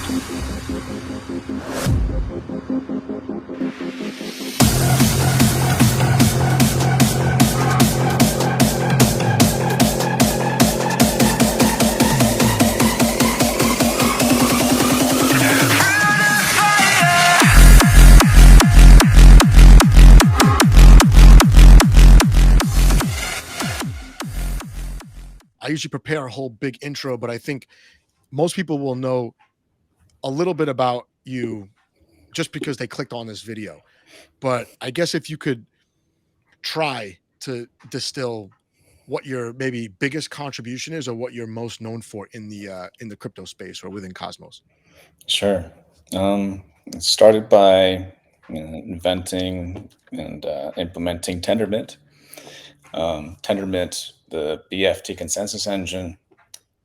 I usually prepare a whole big intro, but I think most people will know a little bit about you just because they clicked on this video. But I guess if you could try to distill what your maybe biggest contribution is, or what you're most known for in the crypto space or within Cosmos. Sure. It started by inventing and implementing Tendermint. Tendermint, the BFT consensus engine,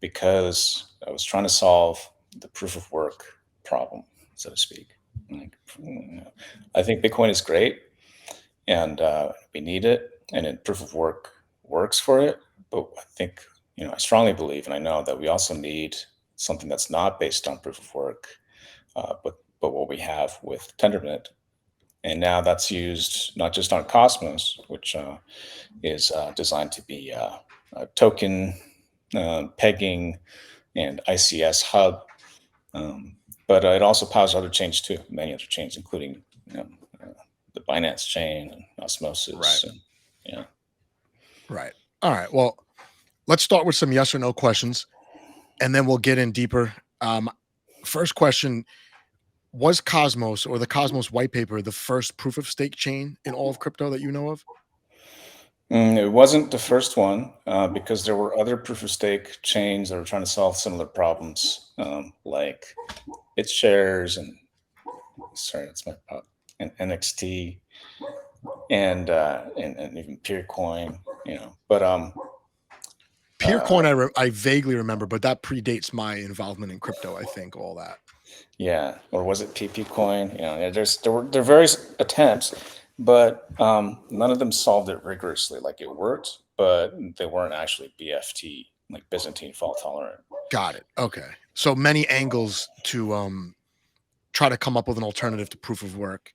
because I was trying to solve the proof of work problem, so to speak. I think Bitcoin is great, and we need it, and proof of work works for it. But I think, I strongly believe, and I know that we also need something that's not based on proof of work, but what we have with Tendermint. And now that's used not just on Cosmos, which is designed to be a token pegging and ICS hub, but it also powers other chains too, many other chains, including the Binance chain and Osmosis. Right. And, Right. All right. Well, let's start with some yes or no questions, and then we'll get in deeper. First question: was Cosmos, or the Cosmos white paper, the first proof of stake chain in all of crypto that you know of? It wasn't the first one, because there were other proof of stake chains that were trying to solve similar problems, like BitShares and and NXT and even Peercoin, But Peercoin, I vaguely remember, but that predates my involvement in crypto. I think all that. yeah, or was it PP Coin? There were various attempts, but none of them solved it rigorously. Like, it worked, but they weren't actually BFT, like Byzantine fault tolerant. Got it. Okay. So many angles to try to come up with an alternative to proof of work.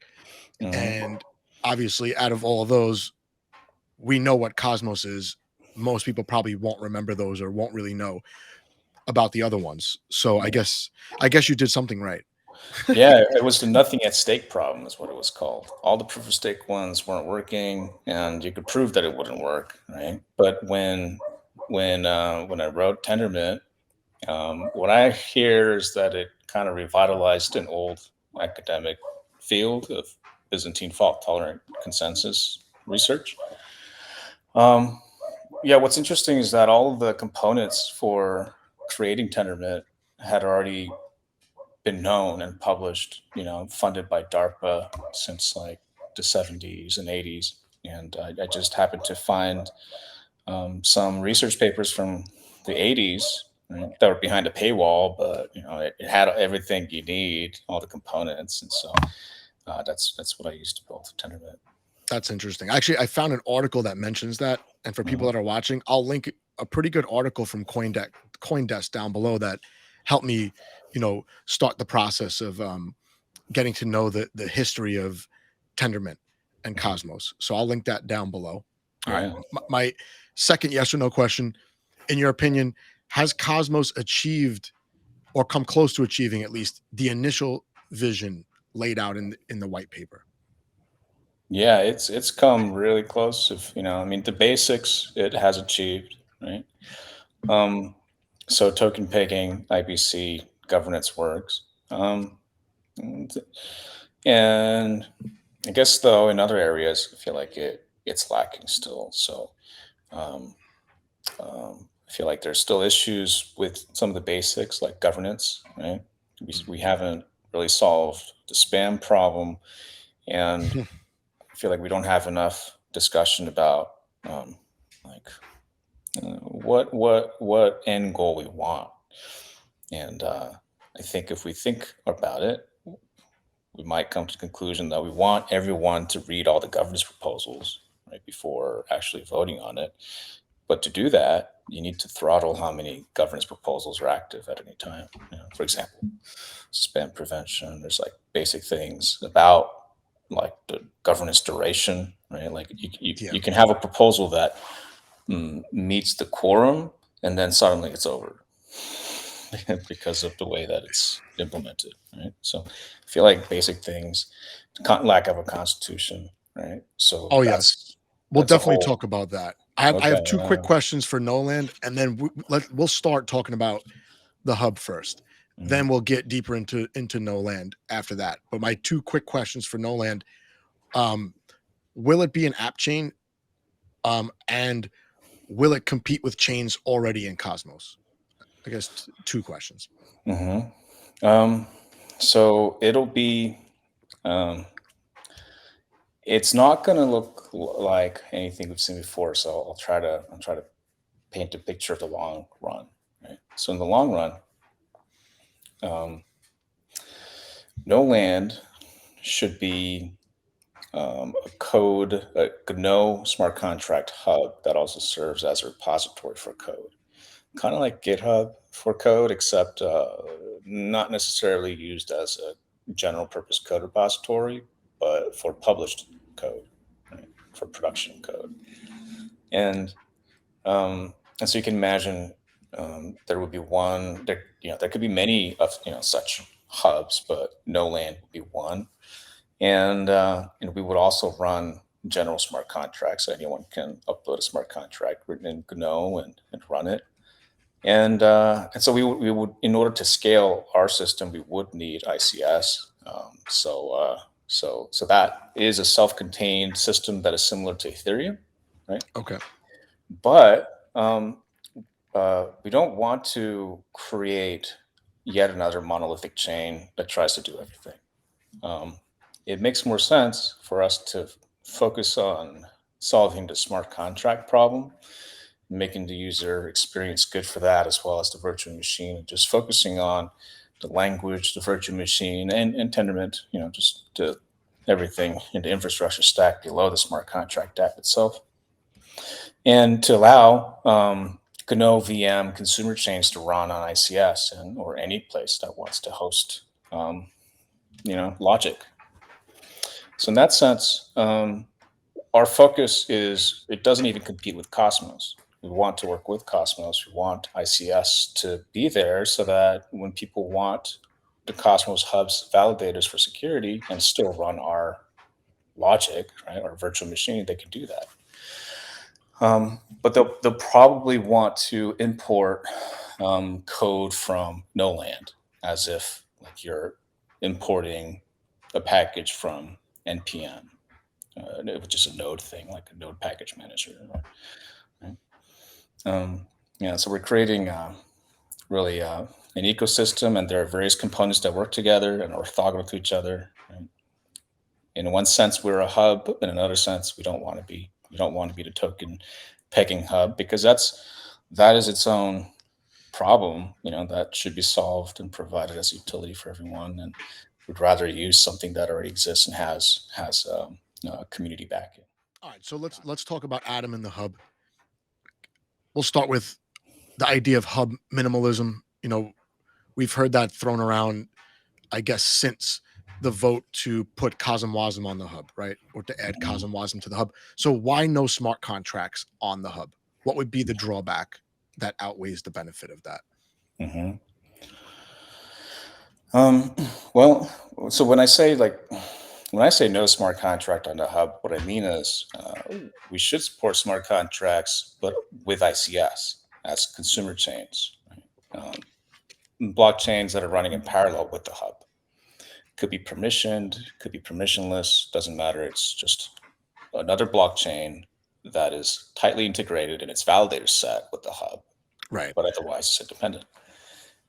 Mhm. And obviously, out of all of those, we know what Cosmos is. Most people probably won't remember those, or won't really know about the other ones. So I guess you did something right. Yeah, it was the nothing at stake problem is what it was called. All the proof of stake ones weren't working, and you could prove that it wouldn't work, right? But when I wrote Tendermint, what I hear is that it kind of revitalized an old academic field of Byzantine fault tolerant consensus research. Yeah, what's interesting is that all of the components for creating Tendermint had already been known and published, funded by DARPA since like the 70s and 80s. And I just happened to find some research papers from the 80s, right, that were behind a paywall, but it had everything you need, all the components, and so that's what I used to build Tendermint. That's interesting. Actually, I found an article that mentions that. And for people that are watching, I'll link a pretty good article from CoinDesk down below that helped me, start the process of getting to know the history of Tendermint and Cosmos. So I'll link that down below. All right. My second yes or no question: in your opinion, has Cosmos achieved, or come close to achieving at least, the initial vision laid out in the white paper? Yeah, it's come really close. The basics it has achieved, right? So token pegging, IBC governance works. And I guess, though, in other areas, I feel like it's lacking still. So I feel like there's still issues with some of the basics, like governance, right? We haven't really solved the spam problem, and I feel like we don't have enough discussion about what end goal we want. And I think if we think about it, we might come to the conclusion that we want everyone to read all the governance proposals right before actually voting on it. But to do that, you need to throttle how many governance proposals are active at any time. For example, spam prevention. There's like basic things about like the governance duration, right? Like Yeah. you can have a proposal that meets the quorum and then suddenly it's over because of the way that it's implemented, right? So I feel like basic things, lack of a constitution, right? So Oh yes. that's We'll a definitely whole. talk about that. I Okay. have two quick questions for Gnoland, and then we'll start talking about the hub first. Mhm. Then we'll get deeper into Gno Land after that. But my two quick questions for Gno Land: will it be an app chain? And will it compete with chains already in Cosmos? I guess two questions. Mhm. So it'll be. Um, it's not going to look like anything we've seen before. So I'll try to paint a picture of the long run. Right. So in the long run, um, No Land should be a code, a GNO smart contract hub that also serves as a repository for code. Kind of like GitHub for code, except not necessarily used as a general purpose code repository, but for published code, right? For production code. And and so you can imagine there would be one. There could be many of such hubs, but No Land would be one. And we would also run general smart contracts. So anyone can upload a smart contract written in GNO and run it. And so we would, in order to scale our system, we would need ICS. So that is a self-contained system that is similar to Ethereum, right? Okay. But we don't want to create yet another monolithic chain that tries to do everything. Um, it makes more sense for us to focus on solving the smart contract problem, making the user experience good for that, as well as the virtual machine, and just focusing on the language, the virtual machine, and Tendermint, just everything in the infrastructure stack below the smart contract app itself. And to allow GNO VM consumer chains to run on ICS or any place that wants to host, logic. So in that sense, our focus is it doesn't even compete with Cosmos. We want to work with Cosmos. We want ICS to be there so that when people want the Cosmos hubs validators for security and still run our logic, right, our virtual machine, they can do that. But they'll probably want to import code from No Land, as if like you're importing a package from NPM, which is a node thing, like a node package manager. Right? Yeah, so we're creating really an ecosystem, and there are various components that work together and are orthogonal to each other. Right? In one sense, we're a hub. In another sense, we don't want to be. We don't want to be the token pegging hub because that is its own problem. That should be solved and provided as utility for everyone. And we'd rather use something that already exists and has community backing. All right. So let's talk about Atom and the hub. We'll start with the idea of hub minimalism. We've heard that thrown around, I guess, since the vote to put CosmWasm on the hub, right? Or to add Mhm. CosmWasm to the hub. So why no smart contracts on the hub? What would be the drawback that outweighs the benefit of that? Mhm. Um, well, so when I say no smart contract on the hub, what I mean is we should support smart contracts, but with ICS as consumer chains, right? Blockchains that are running in parallel with the hub. Could be permissioned, could be permissionless, doesn't matter. It's just another blockchain that is tightly integrated in its validator set with the hub, Right. but otherwise it's independent.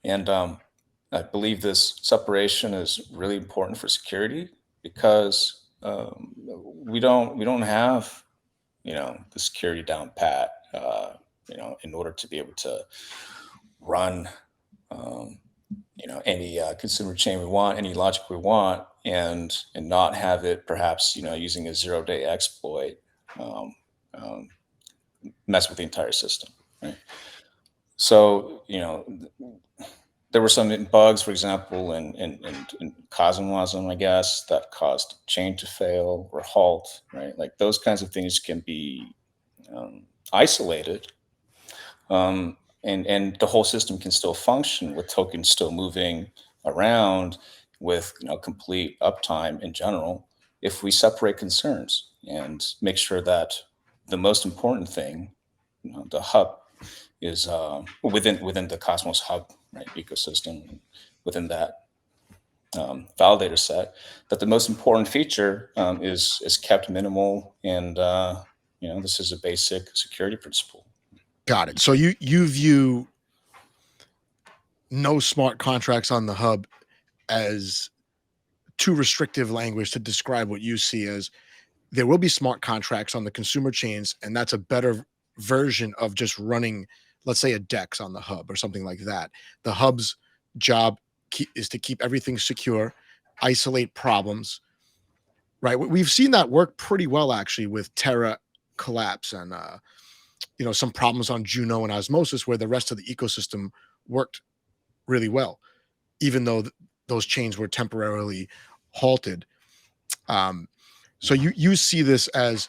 And I believe this separation is really important for security because we don't have the security down pat. In order to be able to run um, any consumer chain we want, any logic we want, and not have it perhaps using a 0-day exploit um, um, mess with the entire system. Right. So, there were some bugs, for example, in Cosmosm, I guess, that caused chain to fail or halt, right? Like those kinds of things can be isolated, and the whole system can still function with tokens still moving around with complete uptime in general if we separate concerns and make sure that the most important thing, the hub, is within the Cosmos Hub, right, ecosystem, within that validator set, that the most important feature is kept minimal, and this is a basic security principle. Got it. So you view no smart contracts on the hub as too restrictive language to describe what you see as there will be smart contracts on the consumer chains, and that's a better version of just running, let's say, a DEX on the hub or something like that. The hub's job is to keep everything secure, isolate problems, right? We've seen that work pretty well actually with Terra collapse and some problems on Juno and Osmosis where the rest of the ecosystem worked really well, even though those chains were temporarily halted. Um, so you see this as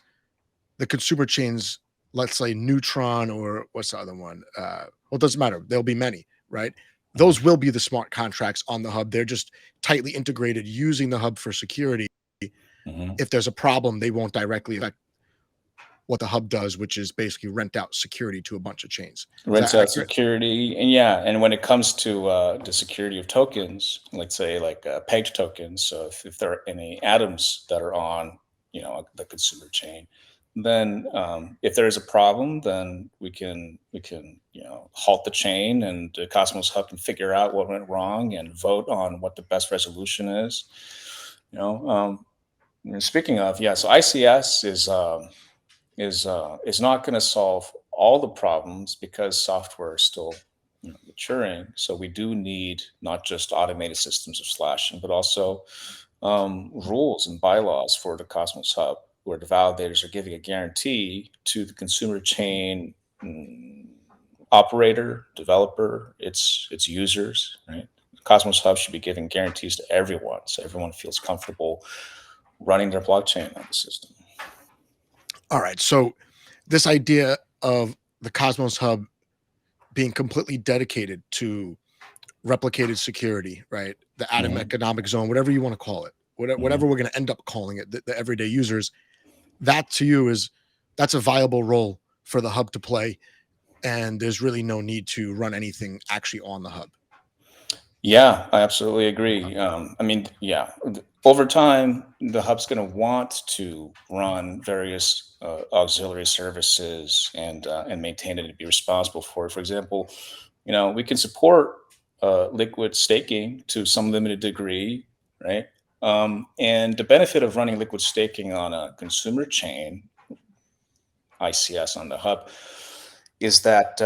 the consumer chains, let's say Neutron or what's the other one? Well, it doesn't matter. There'll be many, right? Those will be the smart contracts on the hub. They're just tightly integrated using the hub for security. Mhm. If there's a problem, they won't directly affect what the hub does, which is basically rent out security to a bunch of chains. Is Rents that out accurate? security, and yeah, and when it comes to the security of tokens, let's say like pegged tokens, so if there are any atoms that are on the consumer chain, then if there is a problem, then we can halt the chain, and the Cosmos Hub can figure out what went wrong and vote on what the best resolution is. You know, and speaking of, yeah, so ICS is not going to solve all the problems because software is still maturing. So we do need not just automated systems of slashing, but also rules and bylaws for the Cosmos Hub, where the validators are giving a guarantee to the consumer chain operator, developer, its users, right? Cosmos Hub should be giving guarantees to everyone, so everyone feels comfortable running their blockchain on the system. All right. So this idea of the Cosmos Hub being completely dedicated to replicated security, right? The atom Mhm, economic zone, whatever you want to call it, mhm. whatever we're going to end up calling it, the everyday users, that to you is that's a viable role for the hub to play. And there's really no need to run anything actually on the hub. Yeah, I absolutely agree. I mean, yeah, over time, the hub's going to want to run various auxiliary services and maintain it and be responsible for it. For example, we can support liquid staking to some limited degree, right? And the benefit of running liquid staking on a consumer chain, ICS on the hub, is that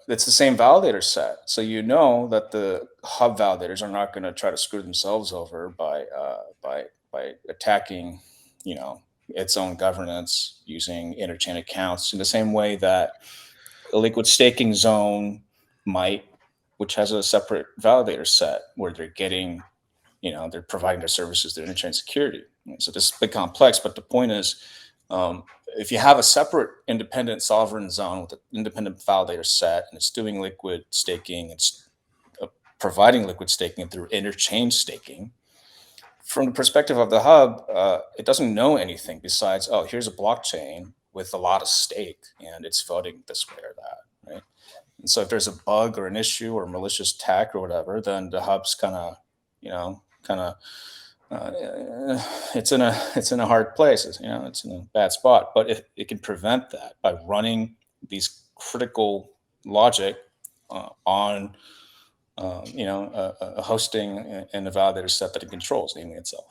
it's the same validator set, so that the hub validators are not going to try to screw themselves over by attacking you know its own governance using interchain accounts in the same way that a liquid staking zone might, which has a separate validator set where they're providing their services to interchain security. So this is a bit complex, but the point is, if you have a separate independent sovereign zone with an independent validator set and it's doing liquid staking, it's providing liquid staking through interchain staking. From the perspective of the hub, it doesn't know anything besides, oh, here's a blockchain with a lot of stake and it's voting this way or that, right? And so if there's a bug or an issue or malicious attack or whatever, then the hub's kind of it's in a hard place. It's in a bad spot. But if it can prevent that by running these critical logic on a hosting and a validator set that it controls, namely itself.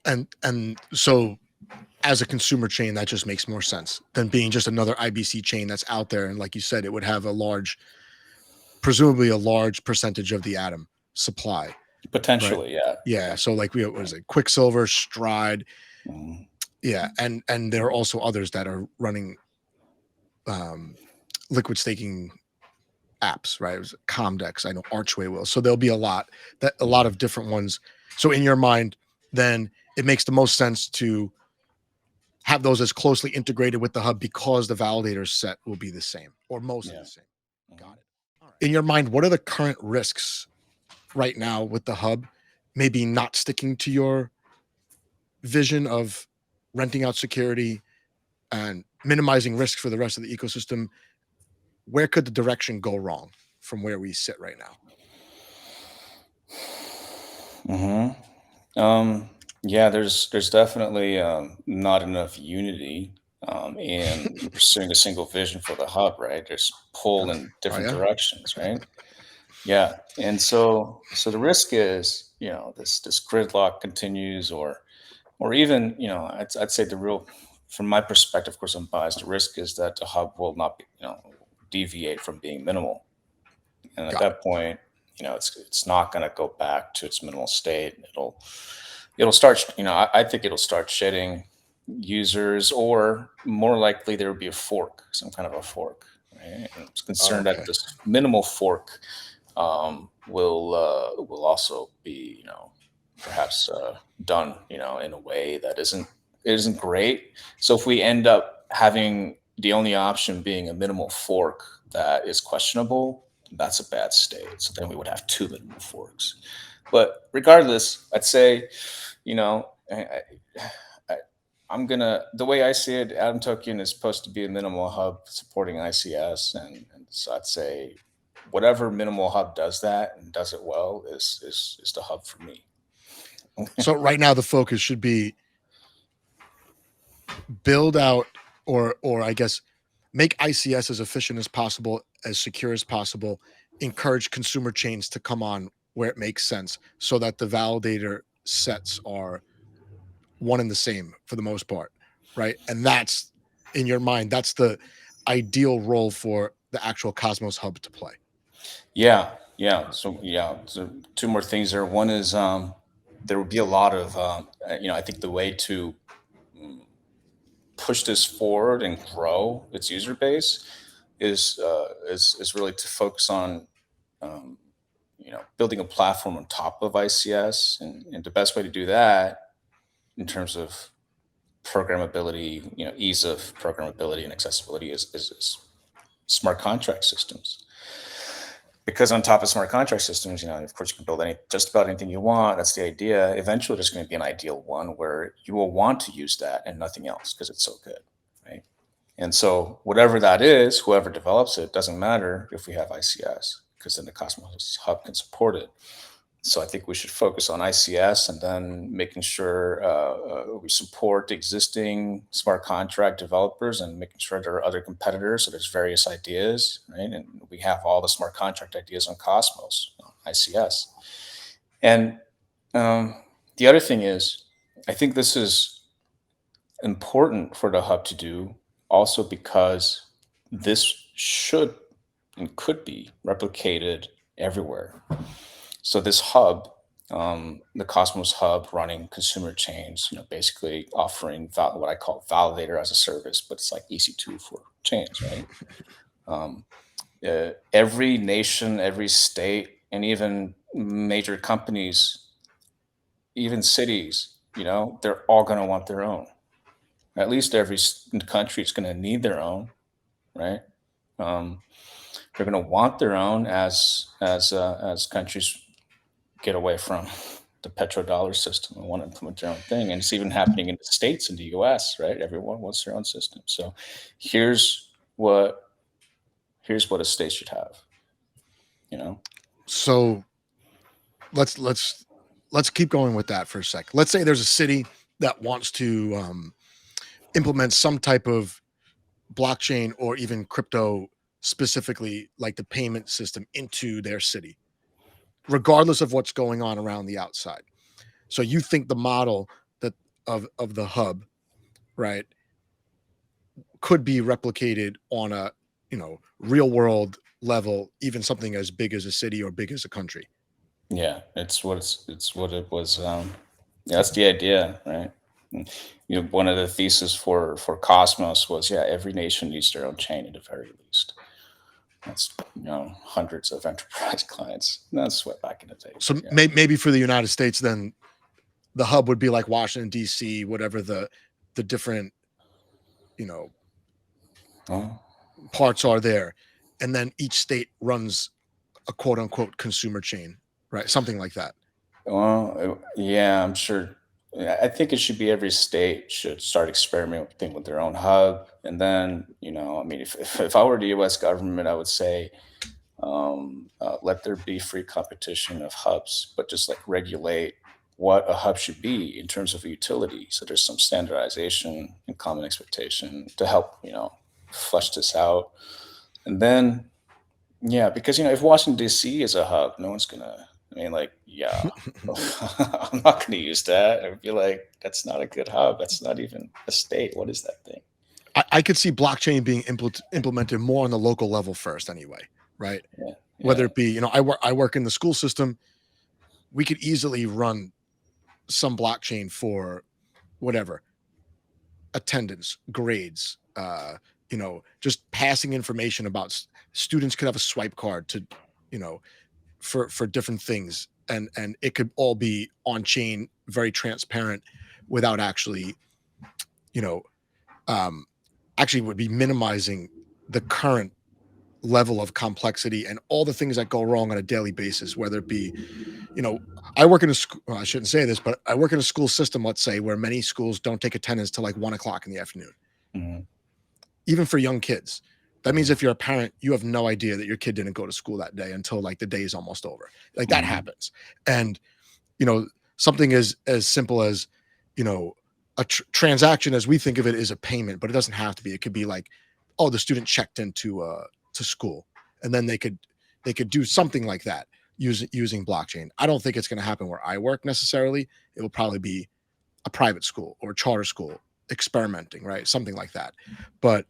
And so as a consumer chain, that just makes more sense than being just another IBC chain that's out there. And like you said, it would have presumably a large percentage of the atom supply, right? Potentially, yeah, Yeah. So potentially. like what is it? Quicksilver, Stride. Mhm. Yeah. And there are also others that are running um liquid staking apps, right? It was Comdex, I know Archway will. So there'll be a lot of different ones. So in your mind, then it makes the most sense to have those as closely integrated with the hub because the validator set will be the same or mostly Yeah. the same. Got it. All right. In your mind, what are the current risks right now with the hub? Maybe not sticking to your vision of renting out security and minimizing risk for the rest of the ecosystem. Where could the direction go wrong from where we sit right now? Yeah, there's definitely not enough unity in pursuing a single vision for the hub, right? There's pull in Oh different yeah. directions, right? Yeah, and so the risk is, this gridlock continues, or even, I'd say the real, from my perspective, of course, I'm biased. The risk is that the hub will not be, deviate from being minimal, and at Got it. that point, it's not going to go back to its minimal state. It'll start. I think it'll start shedding users, or more likely there will be a fork, some kind of a fork. Right? And I'm Oh, concerned that okay. this minimal fork will also be, perhaps done, in a way that isn't great. So if we end up having the only option being a minimal fork that is questionable, that's a bad state. So then we would have two minimal forks. But regardless, I'd say, you know, I, I'm gonna the way I see it, Atom Token is supposed to be a minimal hub supporting ICS, and so I'd say whatever minimal hub does that and does it well is the hub for me. So right now the focus should be build out or I guess make ICS as efficient as possible, as secure as possible, encourage consumer chains to come on where it makes sense so that the validator sets are one and the same for the most part, right? And that's in your mind, that's the ideal role for the actual Cosmos hub to play. Yeah, yeah. So two more things there. One is there will be a lot of I think the way to mm, push this forward and grow its user base is really to focus on um, building a platform on top of ICS, and the best way to do that in terms of programmability, ease of programmability and accessibility is smart contract systems. Because on top of smart contract systems, of course, you can build just about anything you want. That's the idea. Eventually, there's going to be an ideal one where you will want to use that and nothing else because it's so good, right? And so, whatever that is, whoever develops it, doesn't matter if we have ICS, because then the Cosmos Hub can support it. So I think we should focus on ICS and then making sure we support existing smart contract developers and making sure there are other competitors. So there's various ideas, right? And we have all the smart contract ideas on Cosmos, ICS. And um, the other thing is, I think this is important for the hub to do also because this should and could be replicated everywhere. So this hub, the Cosmos Hub, running consumer chains, basically offering what I call validator as a service, but it's like EC2 for chains, right? Um, every nation, every state, and even major companies, even cities, they're all going to want their own. At least every country is going to need their own, right? Um, they're going to want their own as countries get away from the petrodollar system and want to implement their own thing. And it's even happening in the States, in the US, right? Everyone wants their own system. So here's what a state should have, you know? So let's keep going with that for a sec. Let's say there's a city that wants to implement some type of blockchain or even crypto, specifically like the payment system, into their city, regardless of what's going on around the outside. So you think the model that of the hub, right, could be replicated on a real world level, even something as big as a city or big as a country. Yeah, it's what it was. Yeah, that's the idea, right? One of the theses for Cosmos was, yeah, every nation needs their own chain at the very least. That's, hundreds of enterprise clients. That's what back in the day. So But yeah. maybe for the United States, then the hub would be like Washington D.C., whatever the different you know Oh, parts are there, and then each state runs a quote unquote consumer chain, right? Something like that. well, yeah, I'm sure. Yeah, I think it should be every state should start experimenting with their own hub. And then, I mean, if I were the US government, I would say, let there be free competition of hubs, but just like regulate what a hub should be in terms of utility. So there's some standardization and common expectation to help, flesh this out. And then, yeah, because if Washington D.C. is a hub, no one's gonna. I mean, like, yeah, I'm not gonna use that. I'd be like, that's not a good hub. That's not even a state. What is that thing? I could see blockchain being implemented more on the local level first, anyway, right? Yeah, Whether yeah. it be, I work in the school system, we could easily run some blockchain for whatever attendance, grades, just passing information about students could have a swipe card to, you know, for different things, and it could all be on chain, very transparent, without actually, you know, um, actually would be minimizing the current level of complexity and all the things that go wrong on a daily basis, whether it be, you know, I work in a school, well, I shouldn't say this, but I work in a school system, let's say, where many schools don't take attendance till like 1 o'clock in the afternoon, Mhm, even for young kids. That means mhm, if you're a parent, you have no idea that your kid didn't go to school that day until like the day is almost over. Like that mhm, happens. And, you know, something as simple as, you know, a transaction as we think of it is a payment, but it doesn't have to be. It could be like, oh, the student checked into to school, and then they could do something like that using blockchain. I don't think it's going to happen where I work necessarily. It will probably be a private school or a charter school experimenting, right? Something like that. But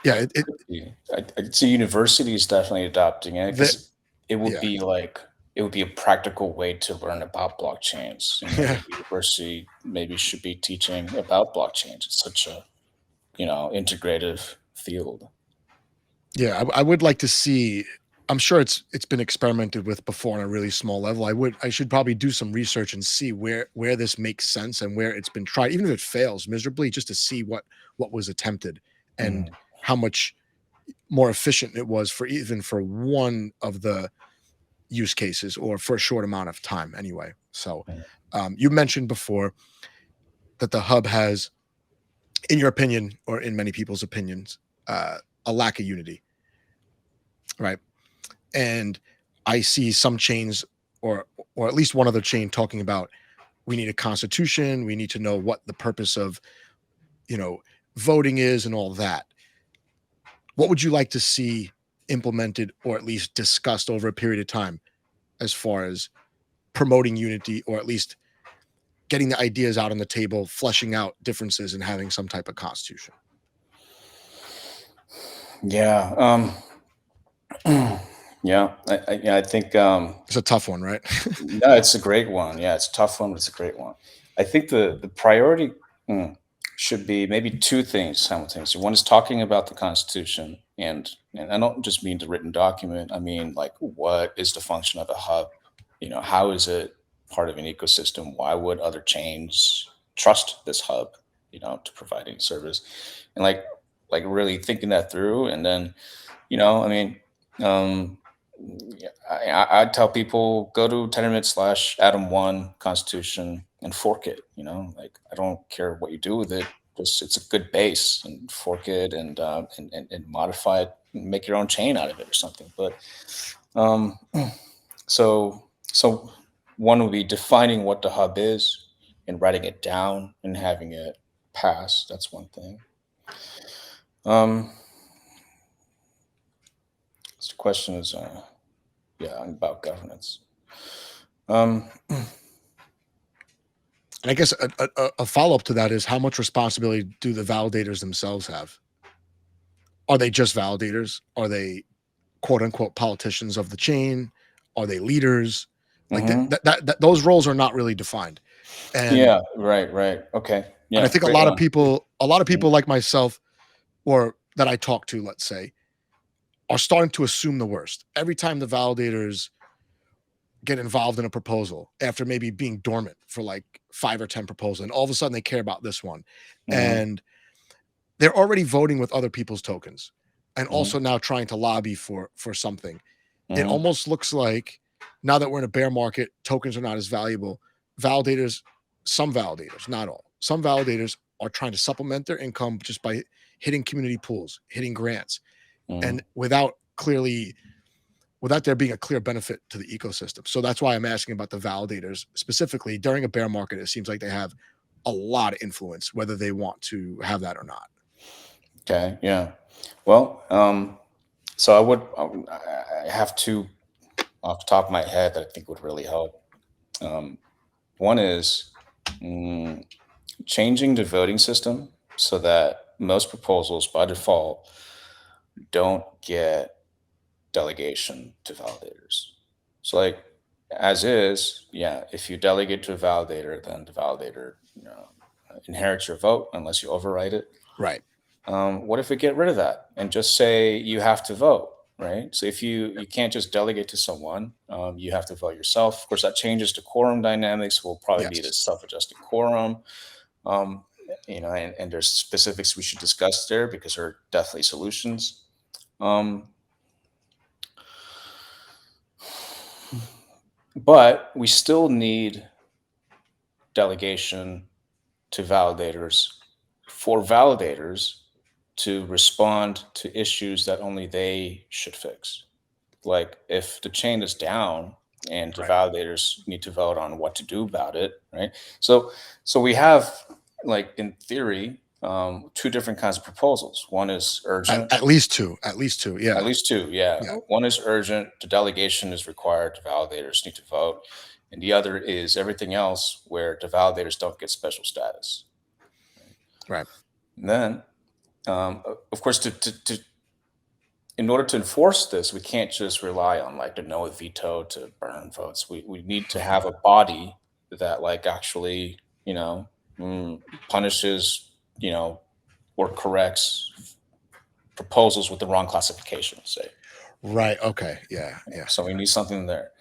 yeah, yeah. I'd say university is definitely adopting it that because it would yeah, be like it would be a practical way to learn about blockchains. yeah, University maybe should be teaching about blockchains. It's such a integrative field. yeah. I would like to see. I'm sure it's been experimented with before on a really small level. I should probably do some research and see where this makes sense and where it's been tried, even if it fails miserably, just to see what was attempted and Mhm, how much more efficient it was for even for one of the use cases or for a short amount of time anyway. So mhm. you mentioned before that the hub has, in your opinion or in many people's opinions, a lack of unity, right? And I see some chains or at least one other chain talking about we need a constitution, we need to know what the purpose of, you know, voting is and all that. What would you like to see implemented or at least discussed over a period of time as far as promoting unity or at least getting the ideas out on the table, fleshing out differences and having some type of constitution? Yeah. Yeah. I think It's a tough one, right? no, it's a great one. Yeah, it's a tough one, but it's a great one. I think the priority should be maybe two things simultaneously. One is talking about the Constitution, and I don't just mean the written document. I mean, like, what is the function of a hub? How is it part of an ecosystem? Why would other chains trust this hub? To provide any service, and like really thinking that through, and then I mean, um, yeah, I tell people go to Tendermint slash Atom One Constitution and fork it. Like I don't care what you do with it. Just it's a good base and fork it and modify it, and make your own chain out of it or something. But um, so one would be defining what the hub is and writing it down and having it pass. That's one thing. Um, so the question is, yeah, about governance. Um, And I guess a follow up to that is how much responsibility do the validators themselves have? Are they just validators? Are they quote unquote politicians of the chain? Are they leaders? Like mhm. those roles are not really defined. And Yeah, right, right. Okay. and I Yeah, think a great lot of one. people, a lot of Mhm, people like myself or that I talk to, let's say, are starting to assume the worst. Every time the validators get involved in a proposal after maybe being dormant for like 5 or 10 proposals, and all of a sudden they care about this one, Mhm, and they're already voting with other people's tokens, and mhm, also now trying to lobby for something. It mhm, almost looks like now that we're in a bear market, tokens are not as valuable. Validators, some validators, not all, some validators are trying to supplement their income just by hitting community pools, hitting grants, mhm. and without there being a clear benefit to the ecosystem. So that's why I'm asking about the validators specifically during a bear market. It seems like they have a lot of influence, whether they want to have that or not. Okay, yeah. Well, so I have two off the top of my head that I think would really help. Um, One is mm, changing the voting system so that most proposals by default don't get delegation to validators. So, like, as is, yeah, if you delegate to a validator, then the validator, inherits your vote unless you override it. Right. What if we get rid of that and just say you have to vote, right? So if you can't just delegate to someone, you have to vote yourself. Of course, that changes the quorum dynamics. Will probably need a Yes. self-adjusting quorum, um, and there's specifics we should discuss there because there are definitely solutions. Um, but we still need delegation to validators for validators to respond to issues that only they should fix. Like if the chain is down and the Right. validators need to vote on what to do about it, right? So we have, like, in theory, two different kinds of proposals. One is urgent. At least two. At least two. At Yeah. least two, yeah. Yeah. One is urgent, the delegation is required, the validators need to vote. And the other is everything else where the validators don't get special status. Right. And then, of course, in order to enforce this, we can't just rely on like the no veto to burn votes. We need to have a body that like actually, punishes, or corrects proposals with the wrong classification, say. Right. Okay. Yeah. Yeah. So we need something there.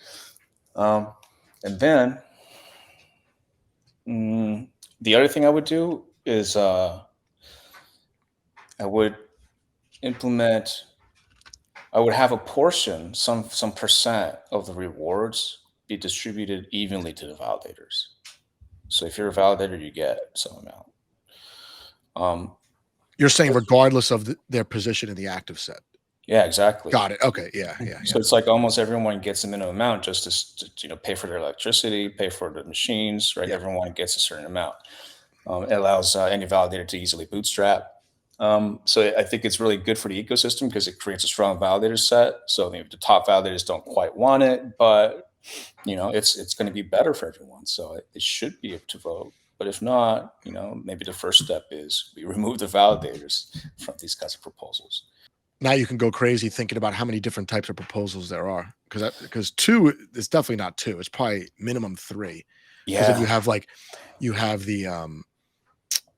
Um, and then mm, the other thing I would do is I would implement. I would have a portion, some percent of the rewards be distributed evenly to the validators. So if you're a validator, you get some amount. Um, You're saying regardless of their position in the active set. yeah, exactly. Got it. Okay. Yeah. Yeah. So Yeah. it's like almost everyone gets a minimum amount just to pay for their electricity, pay for the machines, right? Yeah. Everyone gets a certain amount. It allows any validator to easily bootstrap. So I think it's really good for the ecosystem because it creates a strong validator set. So maybe the top validators don't quite want it, but it's going to be better for everyone. So it should be up to vote. But if not, maybe the first step is we remove the validators from these kinds of proposals. Now you can go crazy thinking about how many different types of proposals there are, because two is definitely not two. It's probably minimum three. Because then Yeah. you have the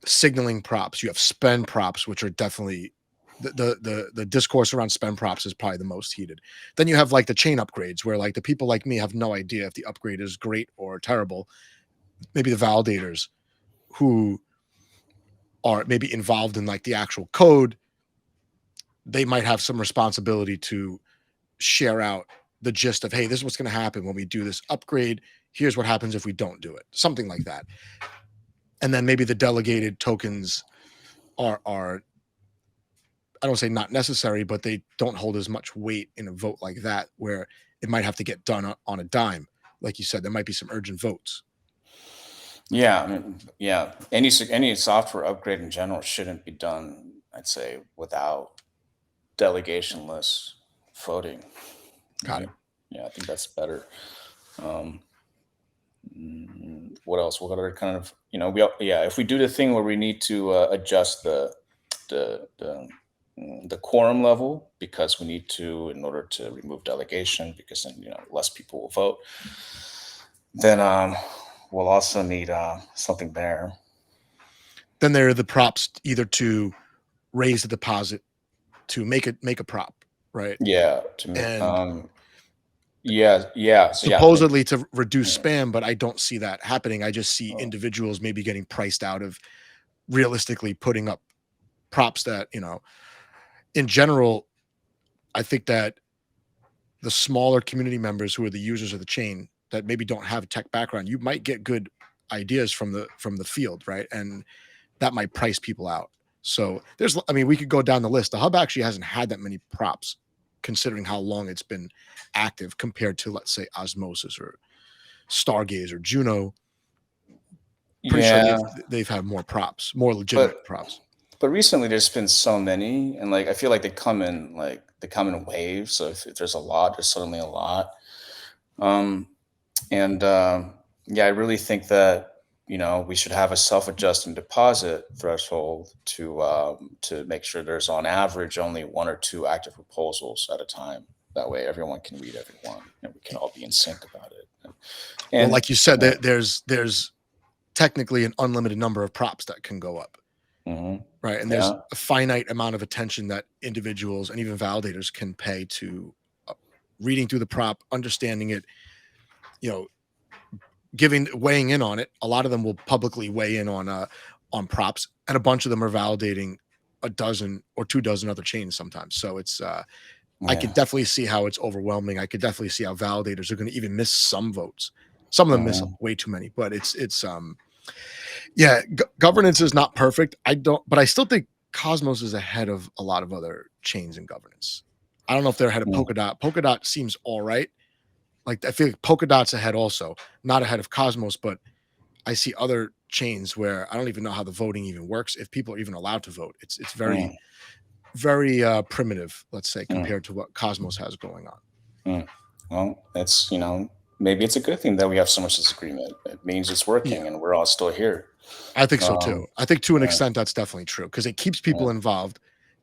signaling props, you have spend props, which are definitely the discourse around spend props is probably the most heated. Then you have like the chain upgrades where like the people like me have no idea if the upgrade is great or terrible. Maybe the validators who are maybe involved in like the actual code, they might have some responsibility to share out the gist of, hey, this is what's going to happen when we do this upgrade. Here's what happens if we don't do it, something like that. And then maybe the delegated tokens are I don't say not necessary, but they don't hold as much weight in a vote like that, where it might have to get done on a dime. Like you said, there might be some urgent votes. Yeah, I mean, yeah. Any software upgrade in general shouldn't be done, I'd say, without delegationless voting. Got it. Right? Yeah, I think that's better. Um, what else? What other kind of yeah? If we do the thing where we need to adjust the the the quorum level because we need to in order to remove delegation because then less people will vote, then we'll also need something there. Then there are the props either to raise the deposit, to make a prop, right? Yeah. And Yeah. So yeah. supposedly to reduce Yeah. spam, but I don't see that happening. I just see Oh, individuals maybe getting priced out of realistically putting up props that, in general, I think that the smaller community members who are the users of the chain that maybe don't have a tech background, you might get good ideas from the field, right? And that might price people out. So I mean, we could go down the list. The hub actually hasn't had that many props, considering how long it's been active compared to, let's say, Osmosis or Stargaze or Juno. Pretty sure yeah. they've had more props, more But legitimate props. but recently there's been so many, and like I feel like they come in waves. So if there's a lot, there's suddenly a lot. Um, and Yeah, I really think that we should have a self-adjusting deposit threshold to make sure there's on average only one or two active proposals at a time. That way, everyone can read everyone, and we can all be in sync about it. Well, And like you said, uh, there's technically an unlimited number of props that can go up, mhm, right? And there's yeah, a finite amount of attention that individuals and even validators can pay to reading through the prop, understanding it, you know, weighing in on it. A lot of them will publicly weigh in on props, and a bunch of them are validating a dozen or 2 dozen other chains sometimes. So it's I could yeah, definitely see how it's overwhelming. I could definitely see how validators are going to even miss some votes. Some of them miss mhm, way too many, but it's yeah, governance is not perfect. But I still think Cosmos is ahead of a lot of other chains in governance. I don't know if they're ahead of mm, Polkadot. Polkadot seems all right. Like I feel like Polkadot's ahead also, not ahead of Cosmos, but I see other chains where I don't even know how the voting even works. If people are even allowed to vote, it's very mm, very primitive, let's say, mm, compared to what Cosmos has going on. mm. Well, maybe it's a good thing that we have so much disagreement. It means it's Yeah, working, and we're all still here. I think so Um, too. I think to an yeah, extent that's definitely true because it keeps people yeah, involved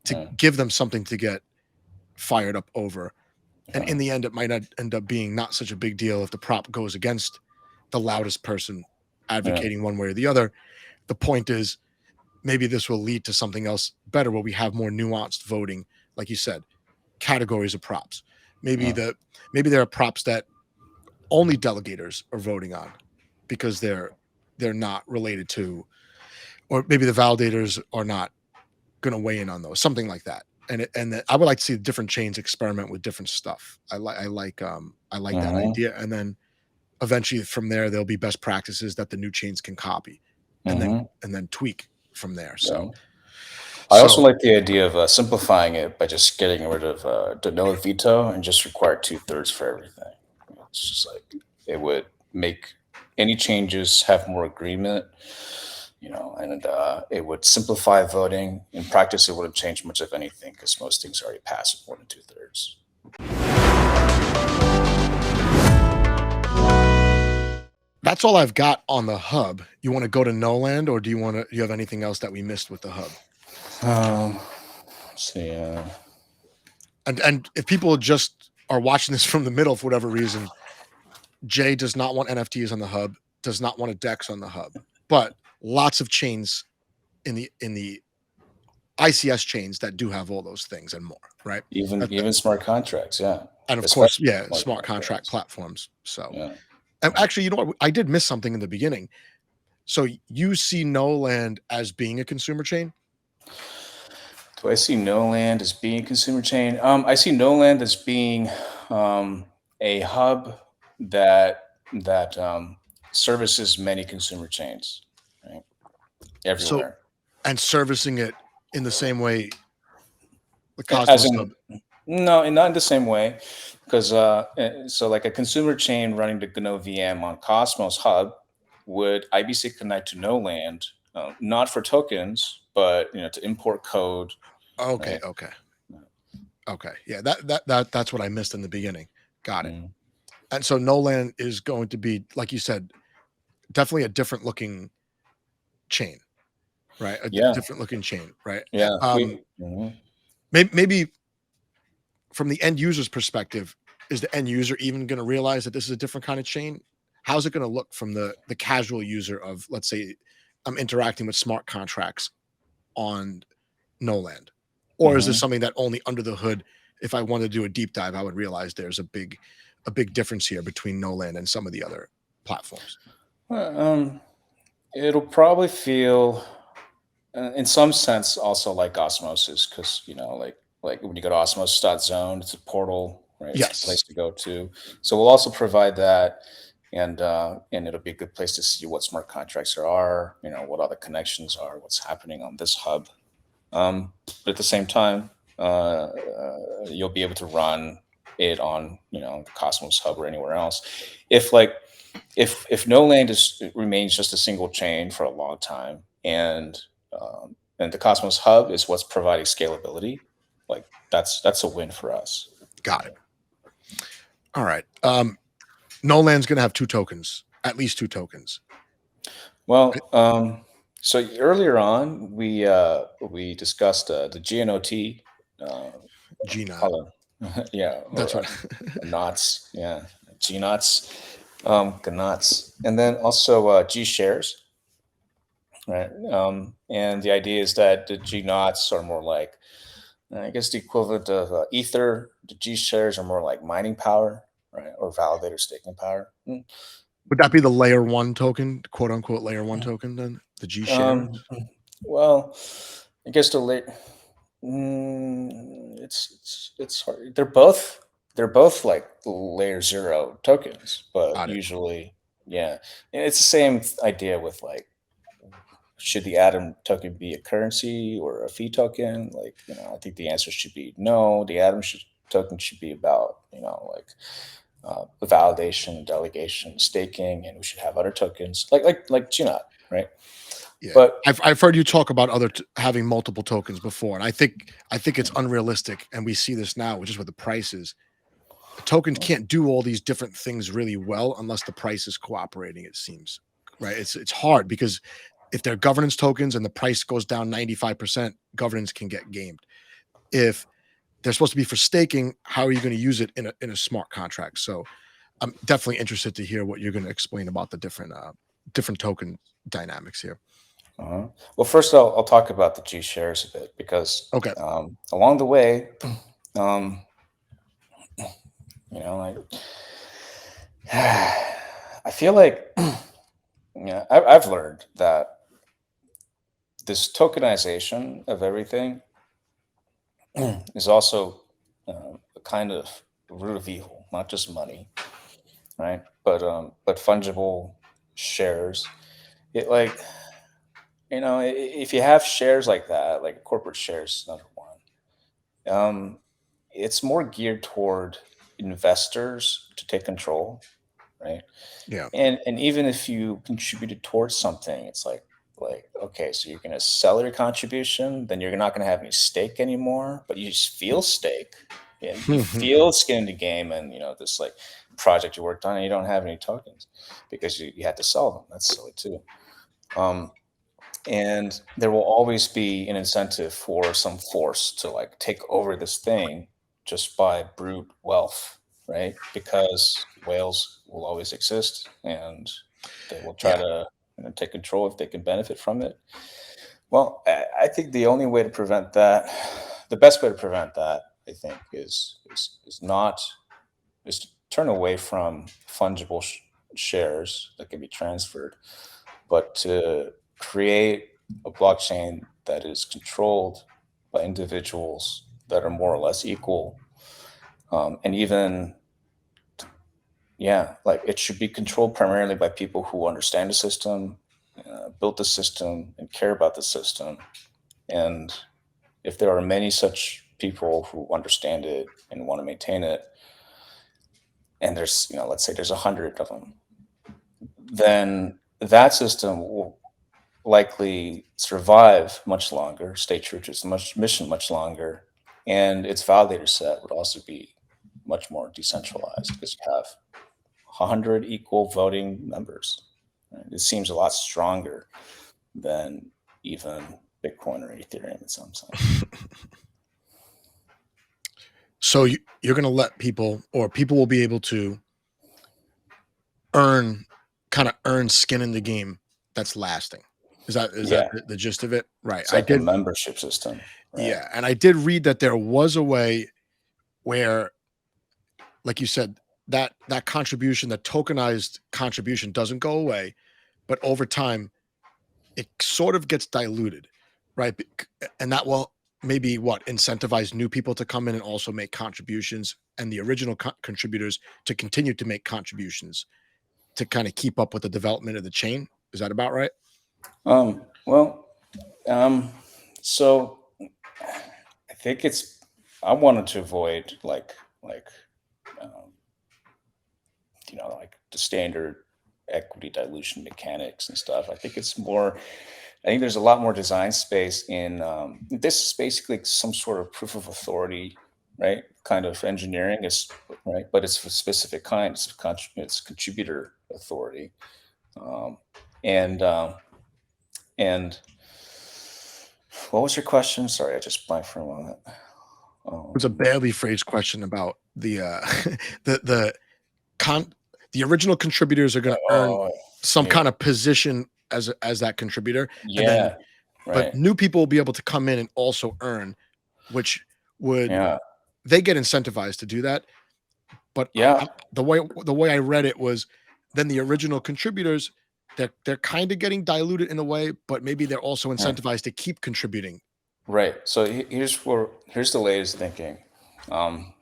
to yeah, give them something to get fired up over. And yeah, in the end, it might not end up being not such a big deal if the prop goes against the loudest person yeah, advocating one way or the other. The point is, maybe this will lead to something else better where we have more nuanced voting, like you said, categories of props. Maybe yeah, the maybe there are props that only delegators are voting on because they're not related to, or maybe the validators are not going to weigh in on those, something like that. I would like to see different chains experiment with different stuff. I like that mhm, idea, and then eventually from there there'll be best practices that the new chains can copy, mhm, and then tweak from there. yeah. I also So like the idea of simplifying it by just getting rid of the no veto and just require 2/3 for everything. It's just like it would make any changes have more agreement, and it would simplify voting. In practice, it wouldn't change much of anything because most things already pass with more than 2/3. that's all I've got on the hub. You want to go to Gnoland, or do you have anything else that we missed with the hub? Um, see, And if people just are watching this from the middle for whatever reason, Jay does not want NFTs on the hub, does not want a DEX on the hub, but lots of chains in the ICS chains that do have all those things and more, right? even smart contracts, yeah, And of course, especially yeah, smart smart contract contracts, platforms. So, yeah. and actually, you know what? I did miss something in the beginning. So you see Gnoland as being a consumer chain? Do I see No Land as being a consumer chain? I see No Land as being um, a hub that services many consumer chains, right? So Everywhere. and servicing it in the same way the As Cosmos in, hub. no, and not in the same way, because so like a consumer chain running the Gno VM on Cosmos Hub would IBC connect to No Land, not for tokens, but to import code, Okay, right? okay, okay. Yeah, that's what I missed in the beginning. Got it. Mm. And so Nolan is going to be, like you said, definitely a different looking chain, right? A Yeah, different looking chain, right? yeah. We. Mhm. Maybe from the end user's perspective, is the end user even going to realize that this is a different kind of chain? How's it going to look from the casual user of, let's say, I'm interacting with smart contracts on Noland, or is this Mhm. something that only under the hood if I wanted to do a deep dive, I would realize there's a big difference here between Gnoland and some of the other platforms. Well, it'll probably feel, in some sense, also like osmosis, because like when you go to osmosis.zone, it's a portal, right? It's a place Yes, to go to. So we'll also provide that, and it'll be a good place to see what smart contracts there are, what other connections are, what's happening on this hub. But at the same time, you'll be able to run it on the Cosmos hub or anywhere else. If like if no land is remains just a single chain for a long time, and the Cosmos hub is what's providing scalability, like that's a win for us. got it. All right. Noland's going to have 2 tokens, at least 2 tokens. Right? Well, so earlier on we discussed the GNOT GNOT. color, yeah, That's or right. knots, yeah, G knots, gnots, and then also G shares, right? And the idea is that the G knots are more like, I guess, the equivalent of ether. The G shares are more like mining power, right, or validator staking power. Would that be the layer 1 token, quote unquote layer 1 token then? The G shares? Um, well, I guess the late, it's hard. They're both like layer zero tokens, but Got it. usually, yeah, and it's the same idea with like, should the Atom token be a currency or a fee token? Like, I think the answer should be no. The token should be about like the validation, delegation, staking, and we should have other tokens like GNOT, right? Yeah. But I've heard you talk about having multiple tokens before, and I think it's unrealistic, and we see this now, which is with the prices. Tokens can't do all these different things really well unless the price is cooperating, it seems. Right? It's hard because if they're governance tokens and the price goes down 95%, governance can get gamed. If they're supposed to be for staking, how are you going to use it in a smart contract? So I'm definitely interested to hear what you're going to explain about the different token dynamics here. well, first I'll talk about the G shares a bit because Okay. along the way, um, like I feel like yeah, I've learned that this tokenization of everything is also a kind of root of evil, not just money, right? But fungible shares. It like if you have shares like that, like corporate shares, number one, it's more geared toward investors to take control, right? Yeah. And even if you contributed towards something, it's like okay, so you're going to sell your contribution, then you're not going to have any stake anymore, but you just feel stake, and you feel skin in the game, and this like project you worked on, and you don't have any tokens because you had to sell them. That's silly too. Um, and there will always be an incentive for some force to like take over this thing just by brute wealth, right? Because whales will always exist, and they will try Yeah. to take control if they can benefit from it. Well, I think the only way to prevent that, the best way to prevent that, I think, is not is to turn away from fungible shares that can be transferred, but to create a blockchain that is controlled by individuals that are more or less equal, and even yeah, like it should be controlled primarily by people who understand the system, built the system, and care about the system. And if there are many such people who understand it and want to maintain it, and there's let's say there's 100 of them, then that system will likely survive much longer, stay true to its mission much longer, and its validator set would also be much more decentralized because you have 100 equal voting members. Right? It seems a lot stronger than even Bitcoin or Ethereum in some sense. So you're going to let people, or people will be able to earn skin in the game that's lasting. Is that Yeah, the gist of it? Right. it's I like a did. membership system, right? Yeah, and I did read that there was a way where, like you said, that contribution, the tokenized contribution doesn't go away, but over time it sort of gets diluted, right? And that will maybe what incentivize new people to come in and also make contributions, and the original contributors to continue to make contributions to kind of keep up with the development of the chain. Is that about right? Well, so I think I wanted to avoid like um, like the standard equity dilution mechanics and stuff. I think there's a lot more design space in this is basically some sort of proof of authority, right? Kind of engineering is right, but it's a specific kind. It's contributor authority, um, and and what was your question? Sorry, I just blanked for a moment. It was a badly phrased question about the the con the original contributors are going to earn Oh, some yeah, kind of position as that contributor, and then yeah, but right, new people will be able to come in and also earn, which would yeah, they get incentivized to do that. But yeah, the way I read it was, then the original contributors, they're kind of getting diluted in a way, but maybe they're also yeah. incentivized to keep contributing. Right. So here's the latest thinking. Um,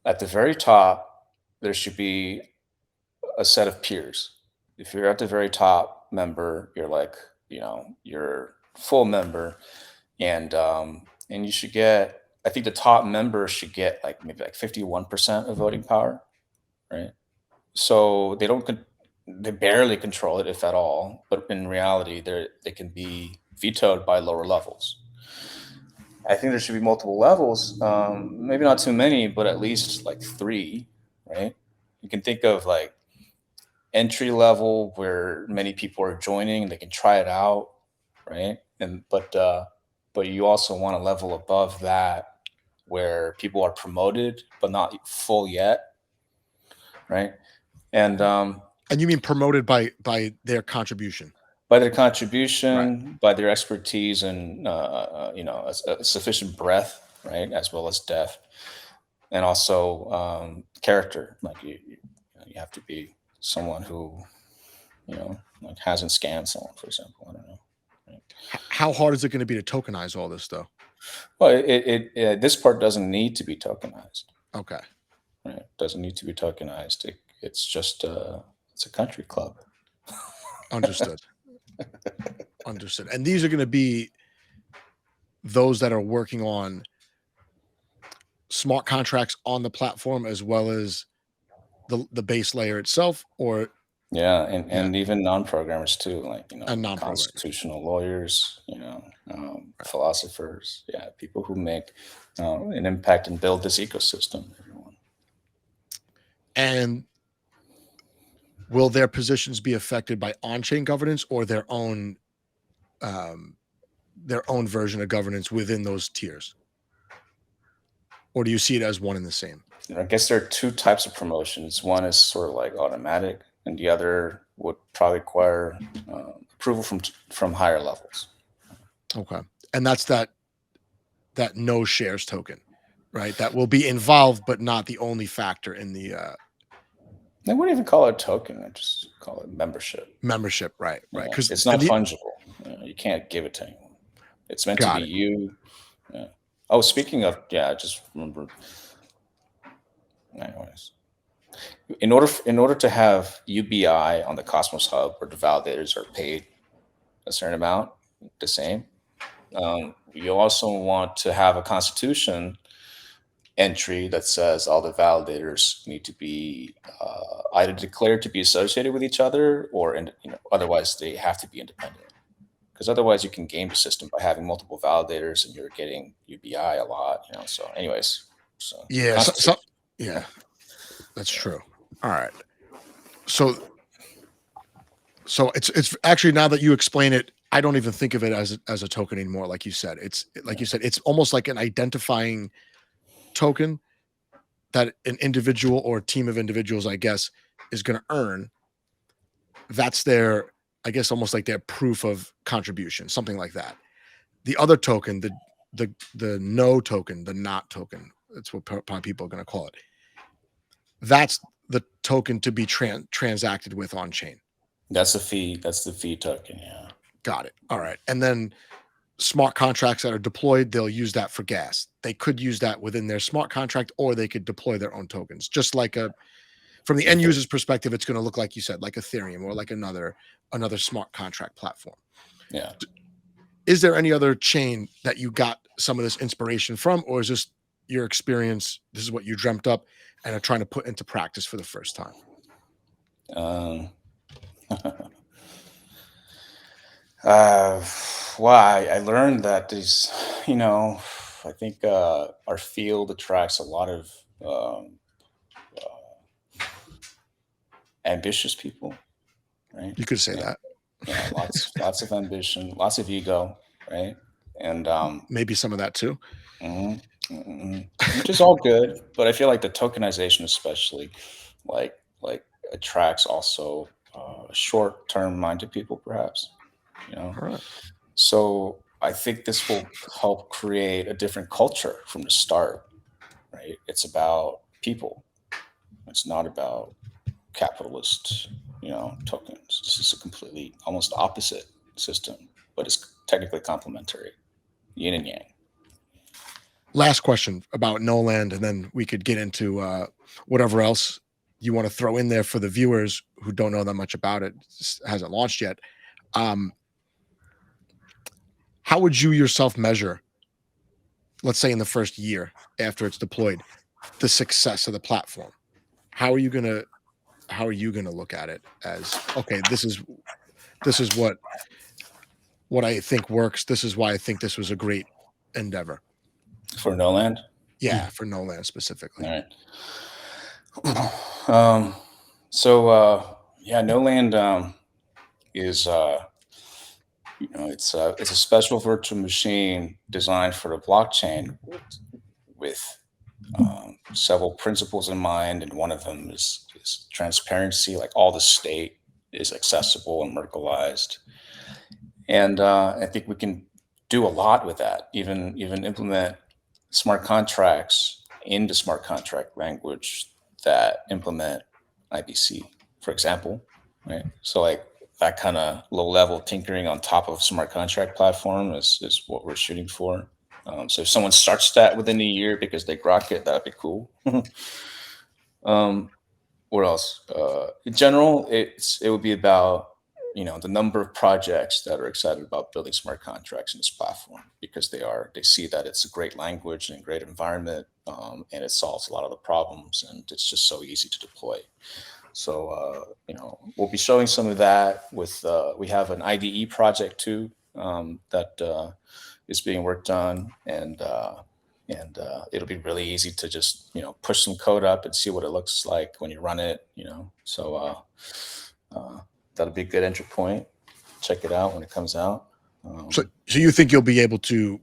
at the very top, there should be a set of peers. If you're at the very top member, you're like, you're full member, and you should get. I think the top member should get like maybe like 51% of voting power, right? So they barely control it, if at all. But in reality, they can be vetoed by lower levels. I think there should be multiple levels. Maybe not too many, but at least like three, right? You can think of like entry level where many people are joining, they can try it out, right? But you also want a level above that where people are promoted but not full yet, right? And And you mean promoted by their contribution? by their Right. contribution, by their expertise and a sufficient breadth, right, as well as depth, and also character. Like you have to be someone who like hasn't scammed someone, for example. I don't know. Right? How hard is it going to be to tokenize all this though? Well, this part doesn't need to be tokenized. Okay, Right? It doesn't need to be tokenized. It's just it's a country club. understood. Understood. And these are going to be those that are working on smart contracts on the platform as well as the base layer itself, or Yeah, and yeah, and even non-programmers too, like and non-programmers. constitutional lawyers, philosophers, yeah, people who make an impact and build this ecosystem. Everyone. And will their positions be affected by on-chain governance or um, their own version of governance within those tiers, or do you see it as one and the same? I guess there are two types of promotions. One is sort of like automatic, and the other would probably require approval from higher levels. Okay, and that's that no shares token, right? That will be involved, but not the only factor in the They wouldn't even call it a token; I just call it membership. membership, right? Right. Yeah, Because it's and not the fungible. You can't give it to anyone. It's meant to be got it. you. Yeah. Oh, speaking of, yeah, I just remember. Anyways, in order to have UBI on the Cosmos Hub, where the validators are paid a certain amount, the same. You also want to have a constitution entry that says all the validators need to be either declared to be associated with each other, or otherwise they have to be independent. Because otherwise, you can game the system by having multiple validators, and you're getting UBI a lot. So, anyways, so Yeah. constitution. Yeah, that's true. All right. So it's actually, now that you explain it, I don't even think of it as a token anymore. Like you said, like you said, it's almost like an identifying token that an individual or a team of individuals, I guess, is going to earn. That's their, I guess, almost like their proof of contribution, something like that. The other token, the no token, the not token. That's what probably people are going to call it. That's the token to be transacted with on chain. That's the fee. That's the fee token. Yeah. Got it. All right. And then smart contracts that are deployed, they'll use that for gas. They could use that within their smart contract, or they could deploy their own tokens. Just like from the end user's perspective, it's going to look like you said, like Ethereum or like another smart contract platform. Yeah. Is there any other chain that you got some of this inspiration from, or is this your experience? This is what you dreamt up and are trying to put into practice for the first time? Well, I learned that these, I think our field attracts a lot of ambitious people, right? You could say Yeah, that. yeah, lots of ambition, lots of ego, right? And Maybe some of that too. mhm, mhm, which is all good, but I feel like the tokenization, especially, like attracts also short-term minded people, perhaps, you know. All right. So I think this will help create a different culture from the start, right? It's about people. It's not about capitalist, tokens. This is a completely almost opposite system, but it's technically complementary, yin and yang. Last question about Gnoland, and then we could get into whatever else you want to throw in there for the viewers who don't know that much about it. Hasn't launched yet. Um, how would you yourself measure, let's say in the first year after it's deployed, the success of the platform? How are you gonna look at it as, okay, this is what I think works. This is why I think this was a great endeavor. For Gnoland. Yeah, for Gnoland specifically. All right. Yeah, Gnoland is it's a special virtual machine designed for the blockchain with several principles in mind, and one of them is transparency. Like all the state is accessible and Merkleized, and I think we can do a lot with that. Even implement smart contracts into smart contract language that implement IBC, for example, right? So like that kind of low level tinkering on top of smart contract platform is what we're shooting for. So if someone starts that within a year because they grok it, that'd be cool. um, what else? In general, it would be about the number of projects that are excited about building smart contracts in this platform because they see that it's a great language and a great environment, and it solves a lot of the problems, and it's just so easy to deploy. So we'll be showing some of that with we have an IDE project too, that is being worked on, and it'll be really easy to just push some code up and see what it looks like when you run it. So that'll be a good entry point. Check it out when it comes out. So you think you'll be able to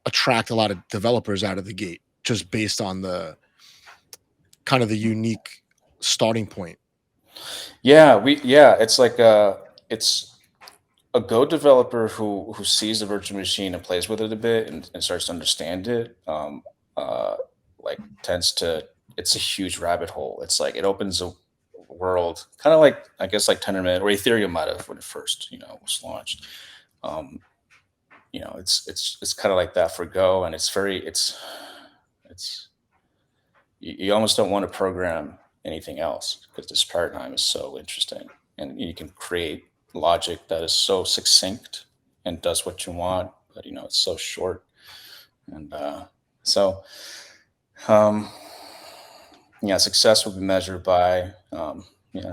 attract a lot of developers out of the gate just based on the kind of the unique starting point? Yeah, it's like it's a Go developer who sees the virtual machine and plays with it a bit and starts to understand it. Like tends to it's a huge rabbit hole. It's like it opens a world, kind of like I guess like Tendermint or Ethereum might have when it first was launched. Um, it's kind of like that for Go, and it's you almost don't want to program anything else because this paradigm is so interesting, and you can create logic that is so succinct and does what you want, but it's so short, and so um, yeah, success will be measured by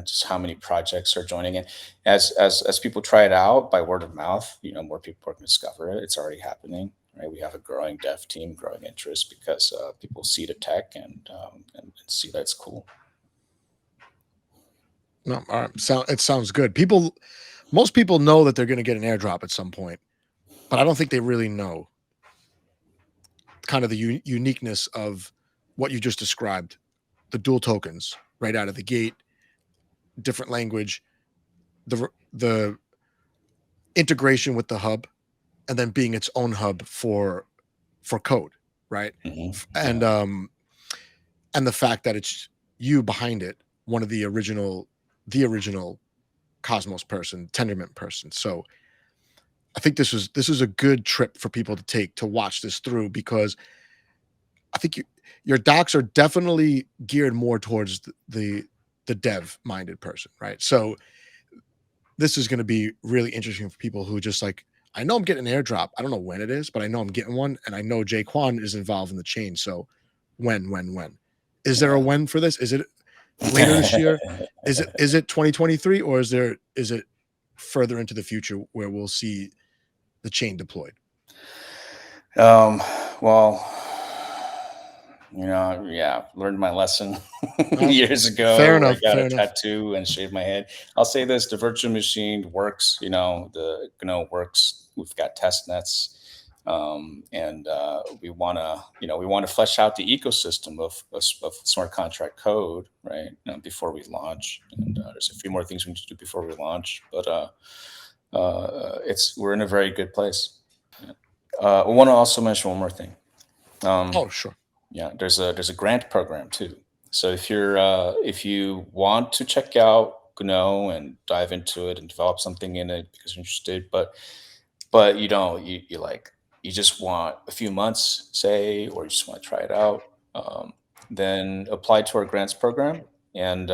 just how many projects are joining in. As people try it out by word of mouth, more people can discover it. It's already happening, right? We have a growing dev team, growing interest because people see the tech and see that it's cool. No, all right. It sounds good. Most people know that they're going to get an airdrop at some point, but I don't think they really know kind of the uniqueness of what you just described, the dual tokens right out of the gate, different language, the integration with the hub, and then being its own hub for code, right? Hmm. And Yeah. and the fact that it's you behind it, one of the original Cosmos person, Tendermint person. So I think this is a good trip for people to take to watch this through, because I think your docs are definitely geared more towards the dev minded person, right? So this is going to be really interesting for people who just like, I know I'm getting an airdrop. I don't know when it is, but I know I'm getting one, and I know Jae Kwon is involved in the chain. So when is there a Yeah. when for this? Is it later this year? Is it 2023, or is it further into the future where we'll see the chain deployed? um, well, yeah, learned my lesson Uh, years Fair ago where I enough. got a Fair enough. tattoo and shaved my head. I'll say this: the virtual machine works. The Gno works. We've got test nets, and we want to flesh out the ecosystem of smart contract code, right? Before we launch, and there's a few more things we need to do before we launch, but it's we're in a very good place. Yeah. I want to also mention one more thing. Um, Oh, sure. yeah, there's a grant program too. So if you want to check out GNO and dive into it and develop something in it because you're interested, but you just want a few months, say, or you just want to try it out, then apply to our grants program, and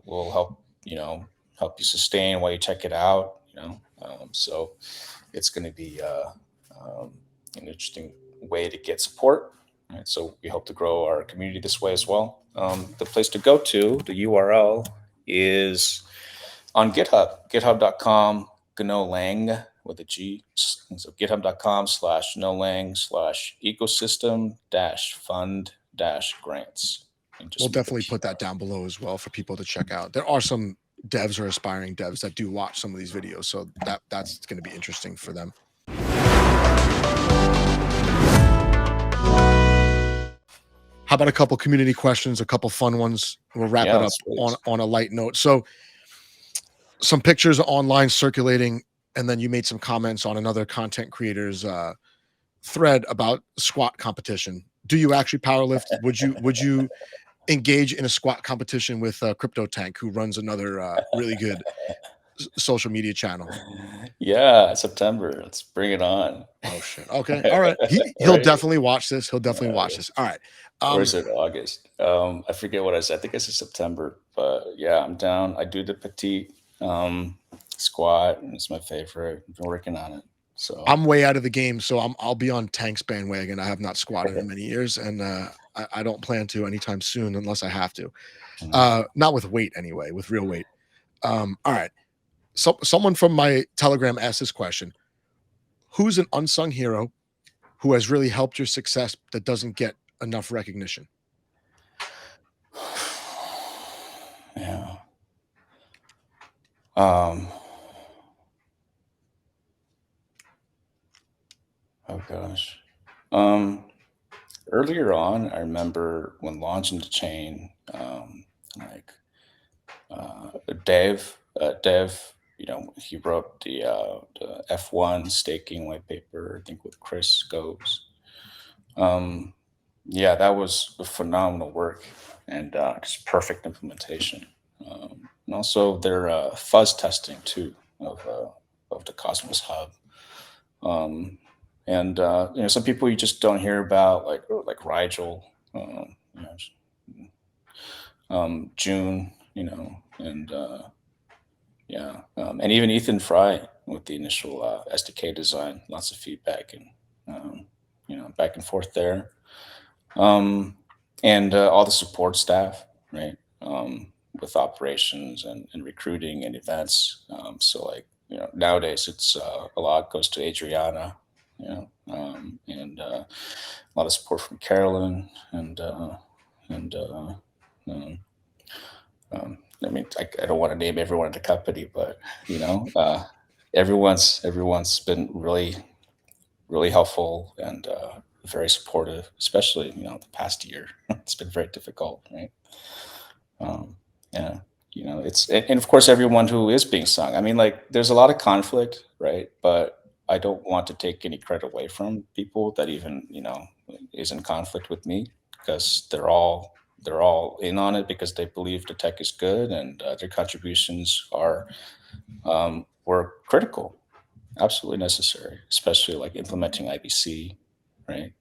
we'll help you sustain while you check it out. So it's going to be an interesting way to get support. Right? So we hope to grow our community this way as well. The place to go to, the URL is on GitHub, github.com, Gnolang with a G. So github.com/Gnolang/ecosystem fund grants. And We'll just make definitely put that down below as well for people to check out. There are some devs or aspiring devs that do watch some of these videos, so that's going to be interesting for them. How about a couple community questions, a couple fun ones? We'll wrap yeah, it up let's on a light note. So, some pictures online circulating, and then you made some comments on another content creator's thread about squat competition. Do you actually powerlift? Would you engage in a squat competition with Crypto Tank, who runs another really good social media channel? Yeah, September. Let's bring it on. Oh shit. Okay. All right. He'll Right? definitely watch this. He'll definitely watch this. All right. Or Um, is it August? I forget what I said. I think it's September. But yeah, I'm down. I do the petite squat. It's my favorite. I've been working on it. So I'm way out of the game, so I'll be on Tank's bandwagon. I have not squatted in many years, and I don't plan to anytime soon unless I have to. mm, Not with weight anyway, with real weight. All right. So someone from my Telegram asked this question: who's an unsung hero who has really helped your success that doesn't get enough recognition? yeah. Um, oh gosh. Um, Earlier on, I remember when launching the chain, like uh, Dev, he wrote the F1 staking white paper, I think with Chris Scopes. Um, yeah, that was a phenomenal work and just perfect implementation. And also their fuzz testing too of the Cosmos Hub. Um, and some people you just don't hear about, like Rigel, June, and and even Ethan Fry with the initial SDK design. Lots of feedback and back and forth there, um, and all the support staff, right? With operations and recruiting and events. So like nowadays it's a lot goes to Adriana, and a lot of support from Carolyn and um, I mean, I don't want to name everyone in the company, but you know, uh, everyone's been really helpful and very supportive, especially the past year. It's been very difficult, right? Um, yeah, and of course everyone who is being sung. I mean, like there's a lot of conflict, right? But I don't want to take any credit away from people that even, is in conflict with me, because they're all in on it because they believe the tech is good, and their contributions were critical, absolutely necessary, especially like implementing IBC, right?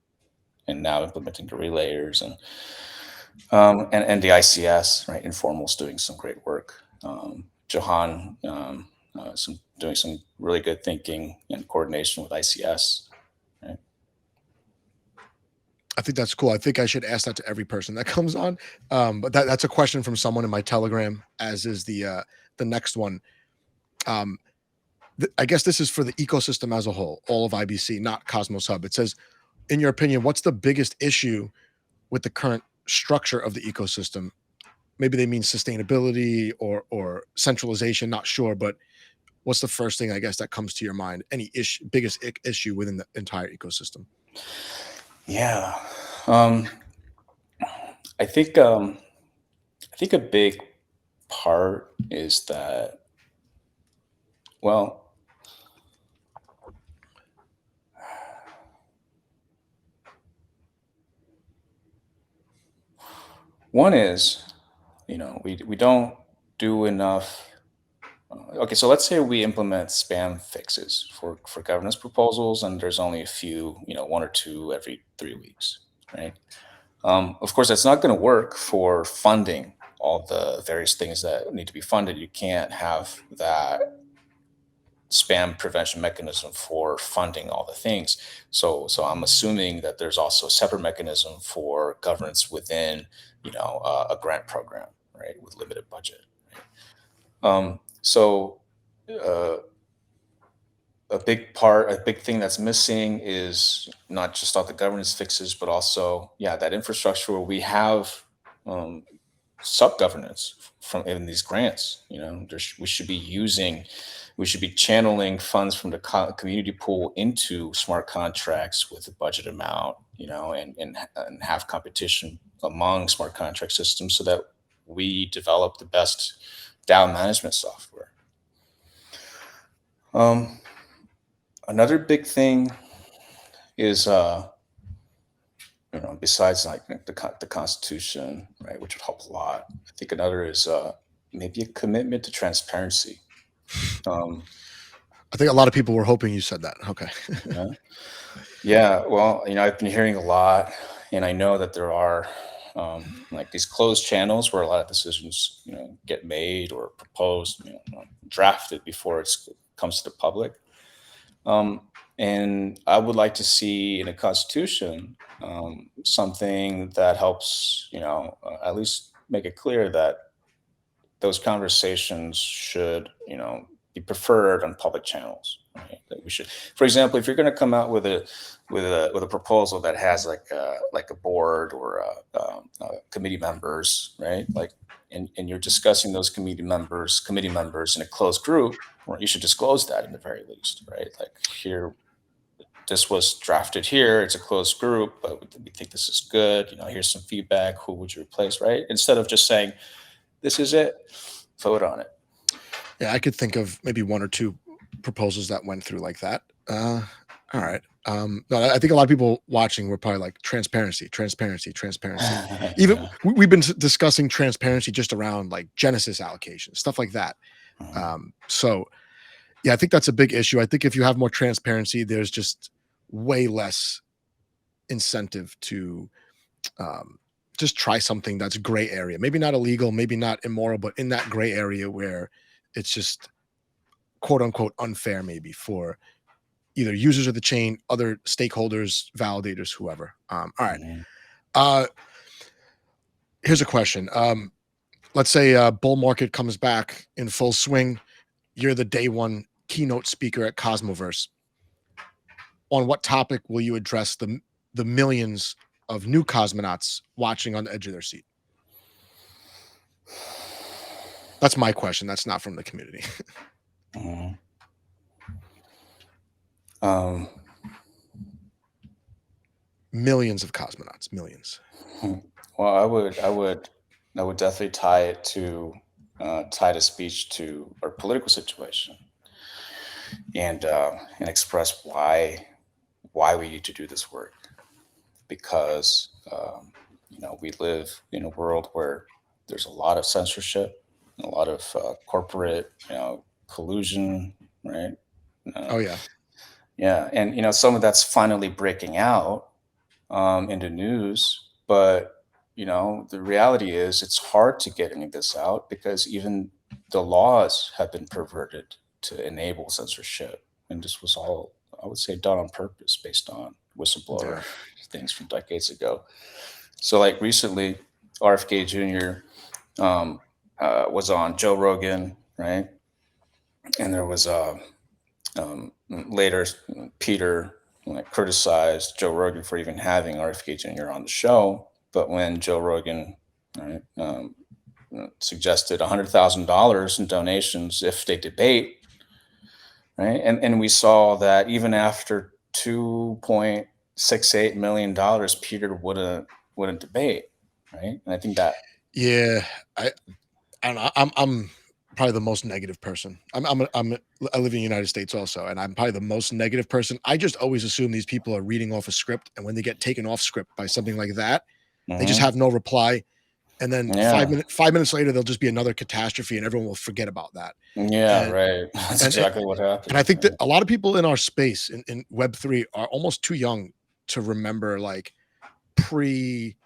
And now implementing the relayers, and the ICS, right? Informal's doing some great work. Johan, some doing some really good thinking and coordination with ICS. Right? I think that's cool. I think I should ask that to every person that comes on. But that's a question from someone in my Telegram, as is the next one. Um, I guess this is for the ecosystem as a whole, all of IBC, not Cosmos Hub. It says, in your opinion, what's the biggest issue with the current structure of the ecosystem? Maybe they mean sustainability or centralization, not sure, but what's the first thing, I guess, that comes to your mind? Any biggest issue within the entire ecosystem? Yeah. Um, I think a big part is that, well, one is, we don't do enough. Okay, so let's say we implement spam fixes for governance proposals, and there's only a few, one or two every 3 weeks, right? Of course, that's not going to work for funding all the various things that need to be funded. You can't have that spam prevention mechanism for funding all the things. So I'm assuming that there's also a separate mechanism for governance within, a grant program, right, with limited budget. So uh, a big thing that's missing is not just all the governance fixes, but also, yeah, that infrastructure where we have um, sub governance from in these grants. We should be channeling funds from the community pool into smart contracts with a budget amount, and have competition among smart contract systems so that we develop the best DAO management software. Um, Another big thing is, besides like the Constitution, right, which would help a lot. I think another is maybe a commitment to transparency. Um, I think a lot of people were hoping you said that. Okay. yeah, yeah. Well, I've been hearing a lot, and I know that there are like these closed channels where a lot of decisions, get made or proposed, drafted before it comes to the public. Um, and I would like to see in a constitution something that helps, at least make it clear that those conversations should, be preferred on public channels. Right? That we should, for example, if you're going to come out with a proposal that has like a board or committee members, right? Like, and you're discussing those committee members in a closed group, or you should disclose that in the very least, right? Like, here, this was drafted here. It's a closed group, but we think this is good. Here's some feedback. Who would you replace, right? Instead of just saying, this is it, vote on it. Yeah, I could think of maybe one or two proposals that went through like that. All right. No, I think a lot of people watching were probably like transparency, transparency, transparency. Even Yeah. we've been discussing transparency just around like Genesis allocation, stuff like that. So yeah, I think that's a big issue. I think if you have more transparency, there's just way less incentive to just try something that's gray area. Maybe not illegal, maybe not immoral, but in that gray area where it's just quote unquote unfair, maybe for either users of the chain, other stakeholders, validators, whoever. All right. Mhm. Uh, Here's a question. Let's say a bull market comes back in full swing. You're the day one keynote speaker at Cosmoverse. On what topic will you address the millions of new cosmonauts watching on the edge of their seat? That's my question. That's not from the community. Mhm. Um, Millions of cosmonauts, millions. well, I would definitely tie the speech to our political situation. and express why we need to do this work, because we live in a world where there's a lot of censorship, a lot of corporate collusion, right? Uh, Oh yeah. yeah, and some of that's finally breaking out into news, but the reality is it's hard to get any of this out because even the laws have been perverted to enable censorship, and this was all, I would say, done on purpose based on Yeah. whistleblower things from decades ago. So, like recently, RFK Jr. Was on Joe Rogan, right? And there was later Peter criticized Joe Rogan for even having RFK Jr. on the show. But when Joe Rogan, right, suggested $100,000 in donations if they debate, right, and we saw that even after $2.68 million, Peter wouldn't debate, right? And I think that Yeah. I don't know. I'm probably the most negative person. I live in the United States also, and I'm probably the most negative person. I just always assume these people are reading off a script, and when they get taken off script by something like that, they just Mhm. have no reply. And then Yeah, 5 minutes later, there'll just be another catastrophe, and everyone will forget about that. yeah, And right. That's and exactly what and happened. I think that a lot of people in our space in Web3 are almost too young to remember like pre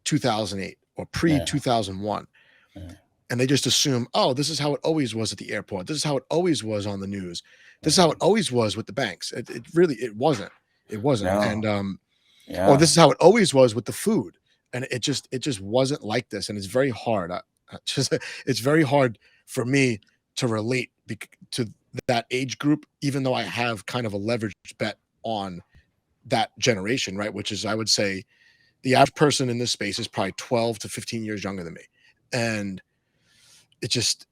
2008 or pre Yeah, 2001, yeah, and they just assume, oh, this is how it always was at the airport. This is how it always was on the news. This is how it mhm. always was with the banks. It really it wasn't. It wasn't. No, And or yeah, this is how it always was with the food. And it just wasn't like this. And it's very hard. Just it's very hard for me to relate to that age group, even though I have kind of a leveraged bet on that generation, right? Which is, I would say, the average person in this space is probably 12 to 15 years younger than me. And it just,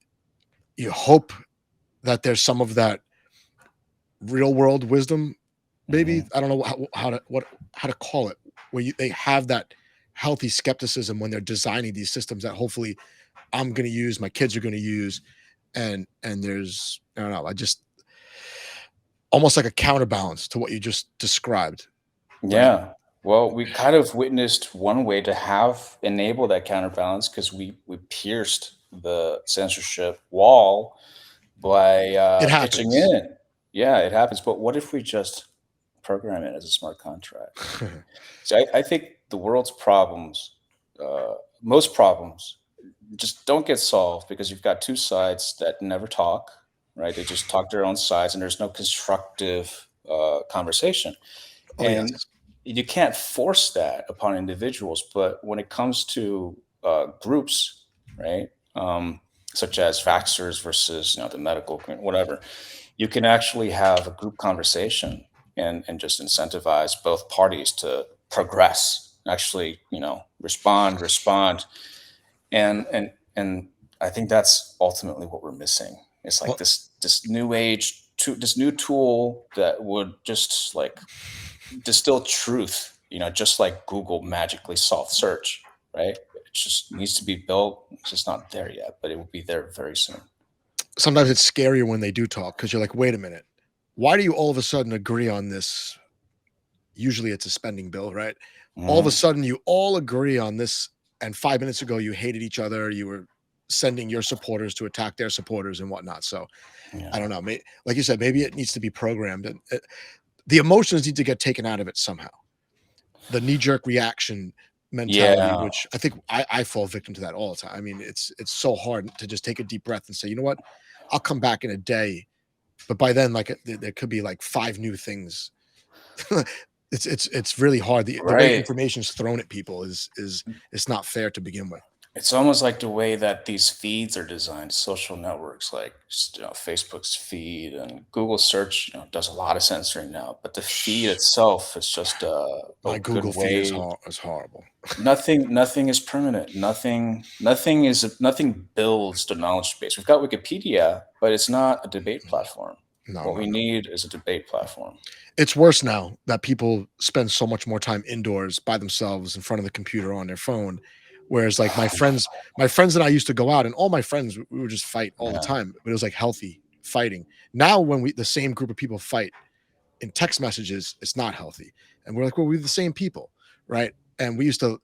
you hope that there's some of that real world wisdom, maybe. mhm. I don't know how to call it, where they have that healthy skepticism when they're designing these systems that hopefully I'm going to use, my kids are going to use, and there's, I don't know, I just almost like a counterbalance to what you just described, right? Yeah. Well, we kind of witnessed one way to have enable that counterbalance because we pierced the censorship wall by It pitching happens. in. Yeah, it happens. But what if we just program it as a smart contract? So I think the world's problems, most problems, just don't get solved because you've got two sides that never talk, right? They just talk their own sides, and there's no constructive conversation. Oh yes. And you can't force that upon individuals. But when it comes to groups, right, such as vaxxers versus the medical whatever, you can actually have a group conversation and just incentivize both parties to progress, actually, respond, and I think that's ultimately what we're missing. It's like Well, this new age to this new tool that would just like distill truth, just like Google magically solved search, right? It just needs to be built. It's just not there yet, but it will be there very soon. sometimes it's scarier when they do talk because you're like, wait a minute, why do you all of a sudden agree on this? Usually it's a spending bill, right? All of a Mhm. sudden you all agree on this, and 5 minutes ago you hated each other. You were sending your supporters to attack their supporters and whatnot. So I Yeah. don't know. Like you said, maybe it needs to be programmed, and the emotions need to get taken out of it somehow. The knee jerk reaction mentality, Yeah. which I think I fall victim to that all the time. I mean, it's so hard to just take a deep breath and say, you know what, I'll come back in a day. But by then, like there could be like five new things. It's really hard. The way Right. information is thrown at people is it's not fair to begin with. It's almost like the way that these feeds are designed, social networks like just, Facebook's feed and Google search, does a lot of censoring now, but the feed itself is just a My good Google feed is way. horrible. Nothing is permanent. Nothing builds the knowledge base. We've got Wikipedia, but it's not a debate platform. No, What no, we no. need is a debate platform. It's worse now that people spend so much more time indoors by themselves in front of the computer on their phone. Whereas like my friends and I used to go out, and all my friends, we would just fight all the Yeah. time. But it was like healthy fighting. Now when the same group of people fight in text messages, it's not healthy. And we're like, well, we're the same people, right? And we used to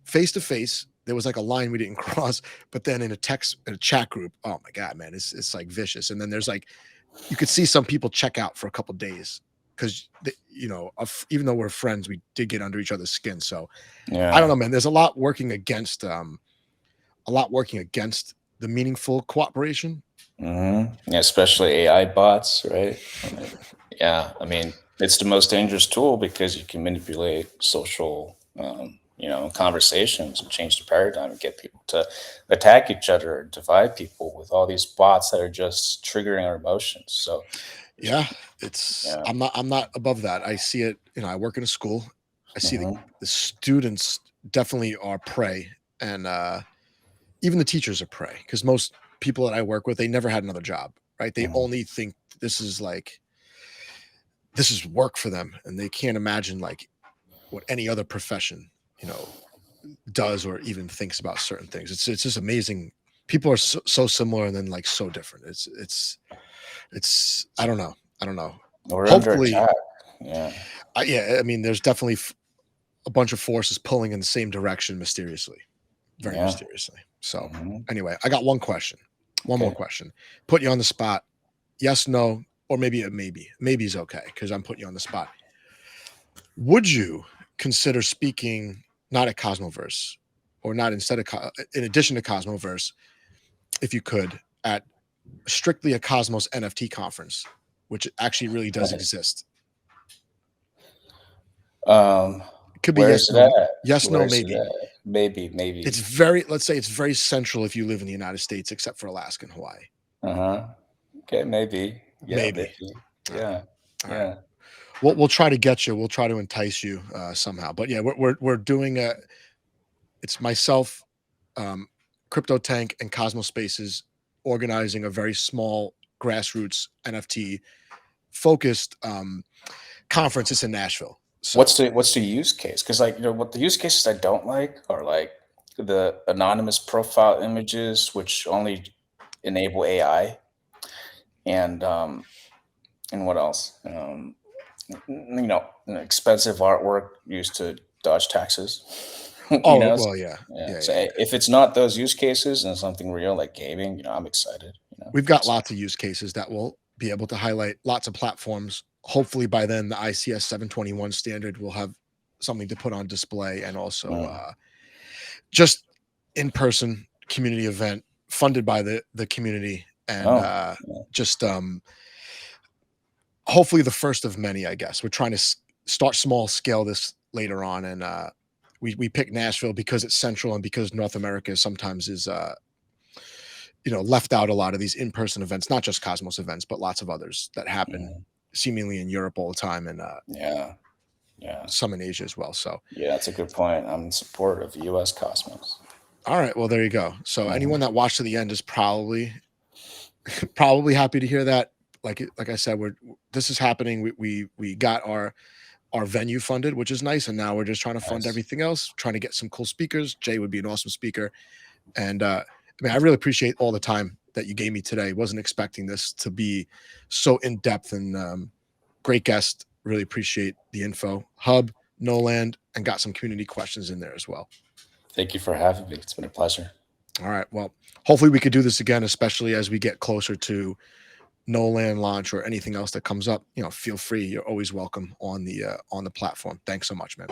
face to face, there was like a line we didn't cross, but then in a chat group, oh my God, man, it's like vicious. And then there's like, you could see some people check out for a couple days because, even though we're friends, we did get under each other's skin. So I don't know, man, there's a lot working against the meaningful cooperation. Yeah, especially AI bots, right? Yeah, I mean, it's the most dangerous tool because you can manipulate social, conversations and change the paradigm and get people to attack each other or divide people with all these bots that are just triggering our emotions. So, Yeah, yeah, I'm not above that. I see it, I work in a school. I see hmm the students definitely are prey, and even the teachers are prey because most people that I work with, they never had another job, right? They hmm only think this is work for them, and they can't imagine like what any other profession, you know, does or even thinks about certain things. It's just amazing. People are so similar and then like so different. It's I don't know. we're under Hopefully, attack. Yeah, yeah. I mean, there's definitely a bunch of forces pulling in the same direction mysteriously, very yeah. mysteriously. So hmm anyway, I got one question, one more Okay. question. Put you on the spot. Yes, no, or maybe a maybe. Maybe's okay because I'm putting you on the spot. Would you consider speaking not at Cosmoverse or not in addition to Cosmoverse, if you could, at strictly a Cosmos NFT conference, which actually really does exist? Um, It could be where is yes, it no, at? yes, Where no, is it maybe. at? Maybe, It's maybe. let's say it's very central if you live in the United States, except for Alaska and Hawaii. Uh-huh. Okay, maybe. Yeah, Maybe. maybe. All right. Yeah. All right. Yeah. We'll try to get you. We'll try to entice you somehow. But yeah, we're doing it's myself, Crypto Tank, and Cosmos Spaces organizing a very small grassroots NFT focused conference. It's in Nashville. So What's the use case? Because what the use cases I don't like are like the anonymous profile images, which only enable AI, and what else? Expensive artwork used to dodge taxes. oh So, well, yeah, yeah. yeah, So yeah, yeah. if it's not those use cases and something real like gaming, I'm excited. We've got So, lots of use cases that will be able to highlight lots of platforms. Hopefully by then the ICS 721 standard will have something to put on display, and also mm, just in-person community event funded by the community, and oh, yeah. just hopefully the first of many. I guess we're trying to start small, scale this later on, and we picked Nashville because it's central and because North America sometimes is left out a lot of these in-person events, not just Cosmos events, but lots of others that happen Mhm. seemingly in Europe all the time, and Yeah. Yeah. some in Asia as well. So Yeah, that's a good point. I'm in support of US Cosmos. all right, well there you go. So Mhm. anyone that watched to the end is probably happy to hear that. Like I said, this is happening. We got our venue funded, which is nice, and now we're just trying to fund Nice. everything else, trying to get some cool speakers. Jay would be an awesome speaker, and I mean, I really appreciate all the time that you gave me today. Wasn't expecting this to be so in depth, and great guest. Really appreciate the info. Hub, Gnoland, and got some community questions in there as well. Thank you for having me. It's been a pleasure. All right. Well, hopefully we could do this again, especially as we get closer to No Land launch or anything else that comes up. Feel free. You're always welcome on the platform. Thanks so much, man.